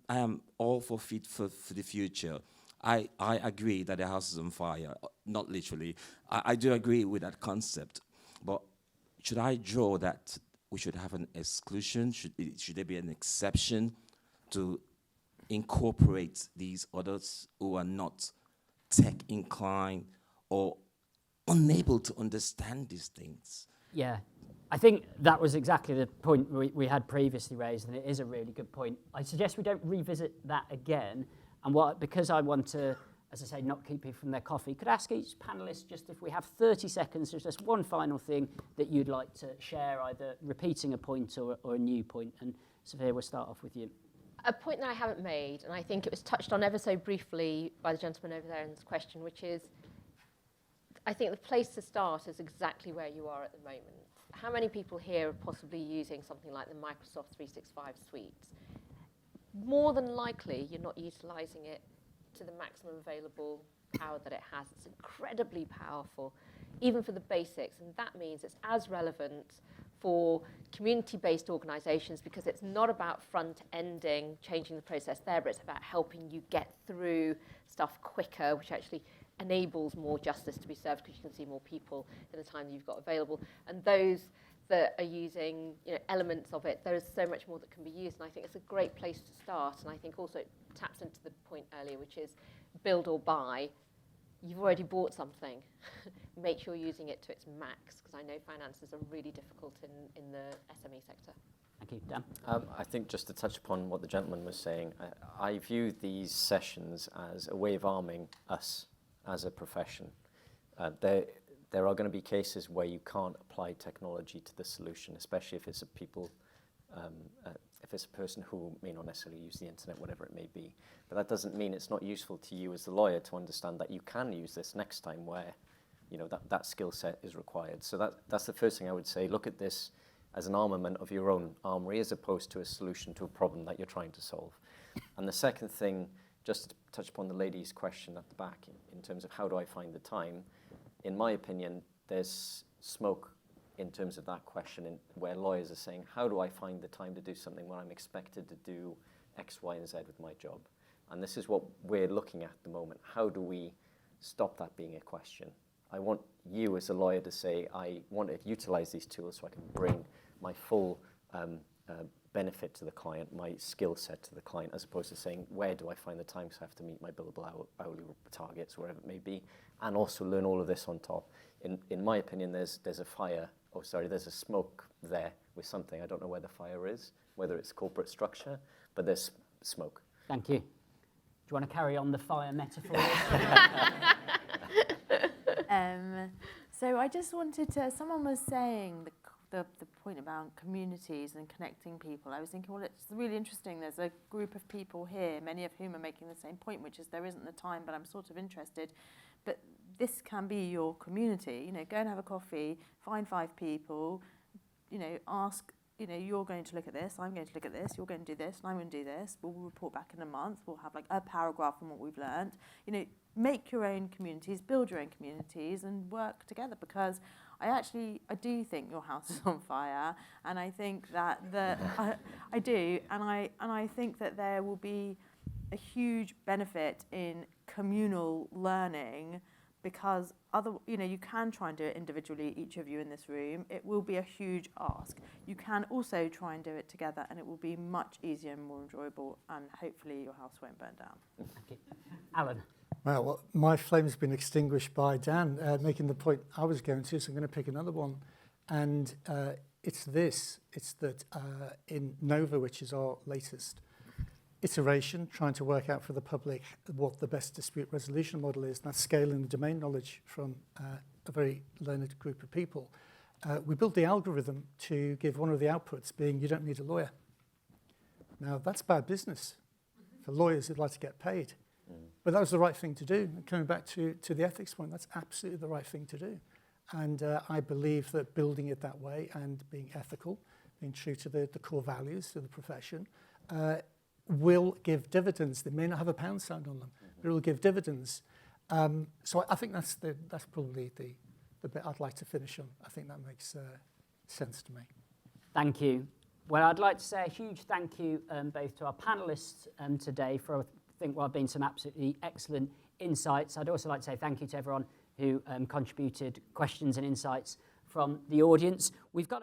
am all for fit for the future. I agree that the house is on fire, not literally. I do agree with that concept, but should I draw that we should have an exclusion? Should there be an exception to incorporate these others who are not tech inclined or unable to understand these things? Yeah, I think that was exactly the point we had previously raised, and it is a really good point. I suggest we don't revisit that again, and because I want to, as I say, not keep people from their coffee, could I ask each panellist, just if we have 30 seconds, there's just one final thing that you'd like to share, either repeating a point or a new point. And Sophia, we'll start off with you. a point that I haven't made, and I think it was touched on ever so briefly by the gentleman over there in this question, which is, I think the place to start is exactly where you are at the moment. How many people here are possibly using something like the Microsoft 365 suite? More than likely, you're not utilizing it to the maximum available power that it has. It's incredibly powerful, even for the basics, and that means it's as relevant for community-based organizations, because it's not about front-ending, changing the process there, but it's about helping you get through stuff quicker, which actually enables more justice to be served because you can see more people in the time that you've got available. And those that are using, you know, elements of it, there is so much more that can be used, and I think it's a great place to start. And I think also it taps into the point earlier, which is build or buy. You've already bought something. Make sure you're using it to its max, because I know finances are really difficult in the SME sector. Thank you. Dan? I think just to touch upon what the gentleman was saying, I view these sessions as a way of arming us as a profession. There are going to be cases where you can't apply technology to the solution, especially if it's if it's a person who may not necessarily use the internet, whatever it may be. But that doesn't mean it's not useful to you as the lawyer to understand that you can use this next time where, you know, that skill set is required. So that's the first thing I would say. Look at this as an armament of your own armory as opposed to a solution to a problem that you're trying to solve. And the second thing, just to touch upon the lady's question at the back in terms of how do I find the time, in my opinion, there's smoke in terms of that question where lawyers are saying, how do I find the time to do something when I'm expected to do X, Y, and Z with my job? And this is what we're looking at the moment. How do we stop that being a question? I want you as a lawyer to say, I want to utilize these tools so I can bring my full benefit to the client, my skill set to the client, as opposed to saying, where do I find the time because I have to meet my billable hourly targets, wherever it may be, and also learn all of this on top. In my opinion, there's a smoke there with something. I don't know where the fire is, whether it's corporate structure, but there's smoke. Thank you. Do you want to carry on the fire metaphor? So I just wanted to, someone was saying the point about communities and connecting people. I was thinking, well, it's really interesting. There's a group of people here, many of whom are making the same point, which is there isn't the time, but I'm sort of interested. But this can be your community. You know, go and have a coffee, find 5 people, you know, ask, you know, you're going to look at this, I'm going to look at this, you're going to do this, and I'm going to do this. We'll report back in a month. We'll have like a paragraph on what we've learned. You know, make your own communities, build your own communities, and work together, because I do think your house is on fire, and I think that I do, and I think that there will be a huge benefit in communal learning, because you can try and do it individually, each of you in this room. It will be a huge ask. You can also try and do it together, and it will be much easier and more enjoyable, and hopefully your house won't burn down. Okay. Alan? Well, my flame's been extinguished by Dan making the point I was going to, so I'm going to pick another one. And it's that in Nova, which is our latest iteration, trying to work out for the public what the best dispute resolution model is, and that's scaling the domain knowledge from a very learned group of people. We built the algorithm to give one of the outputs being, you don't need a lawyer. Now, that's bad business for lawyers who'd like to get paid. But that was the right thing to do. And coming back to the ethics point, that's absolutely the right thing to do. And I believe that building it that way and being ethical, being true to the core values of the profession, will give dividends. They may not have a pound sign on them, but it will give dividends. So I think that's probably the bit I'd like to finish on. I think that makes sense to me. Thank you. Well, I'd like to say a huge thank you both to our panellists today for, I think, what have been some absolutely excellent insights. I'd also like to say thank you to everyone who contributed questions and insights from the audience. We've got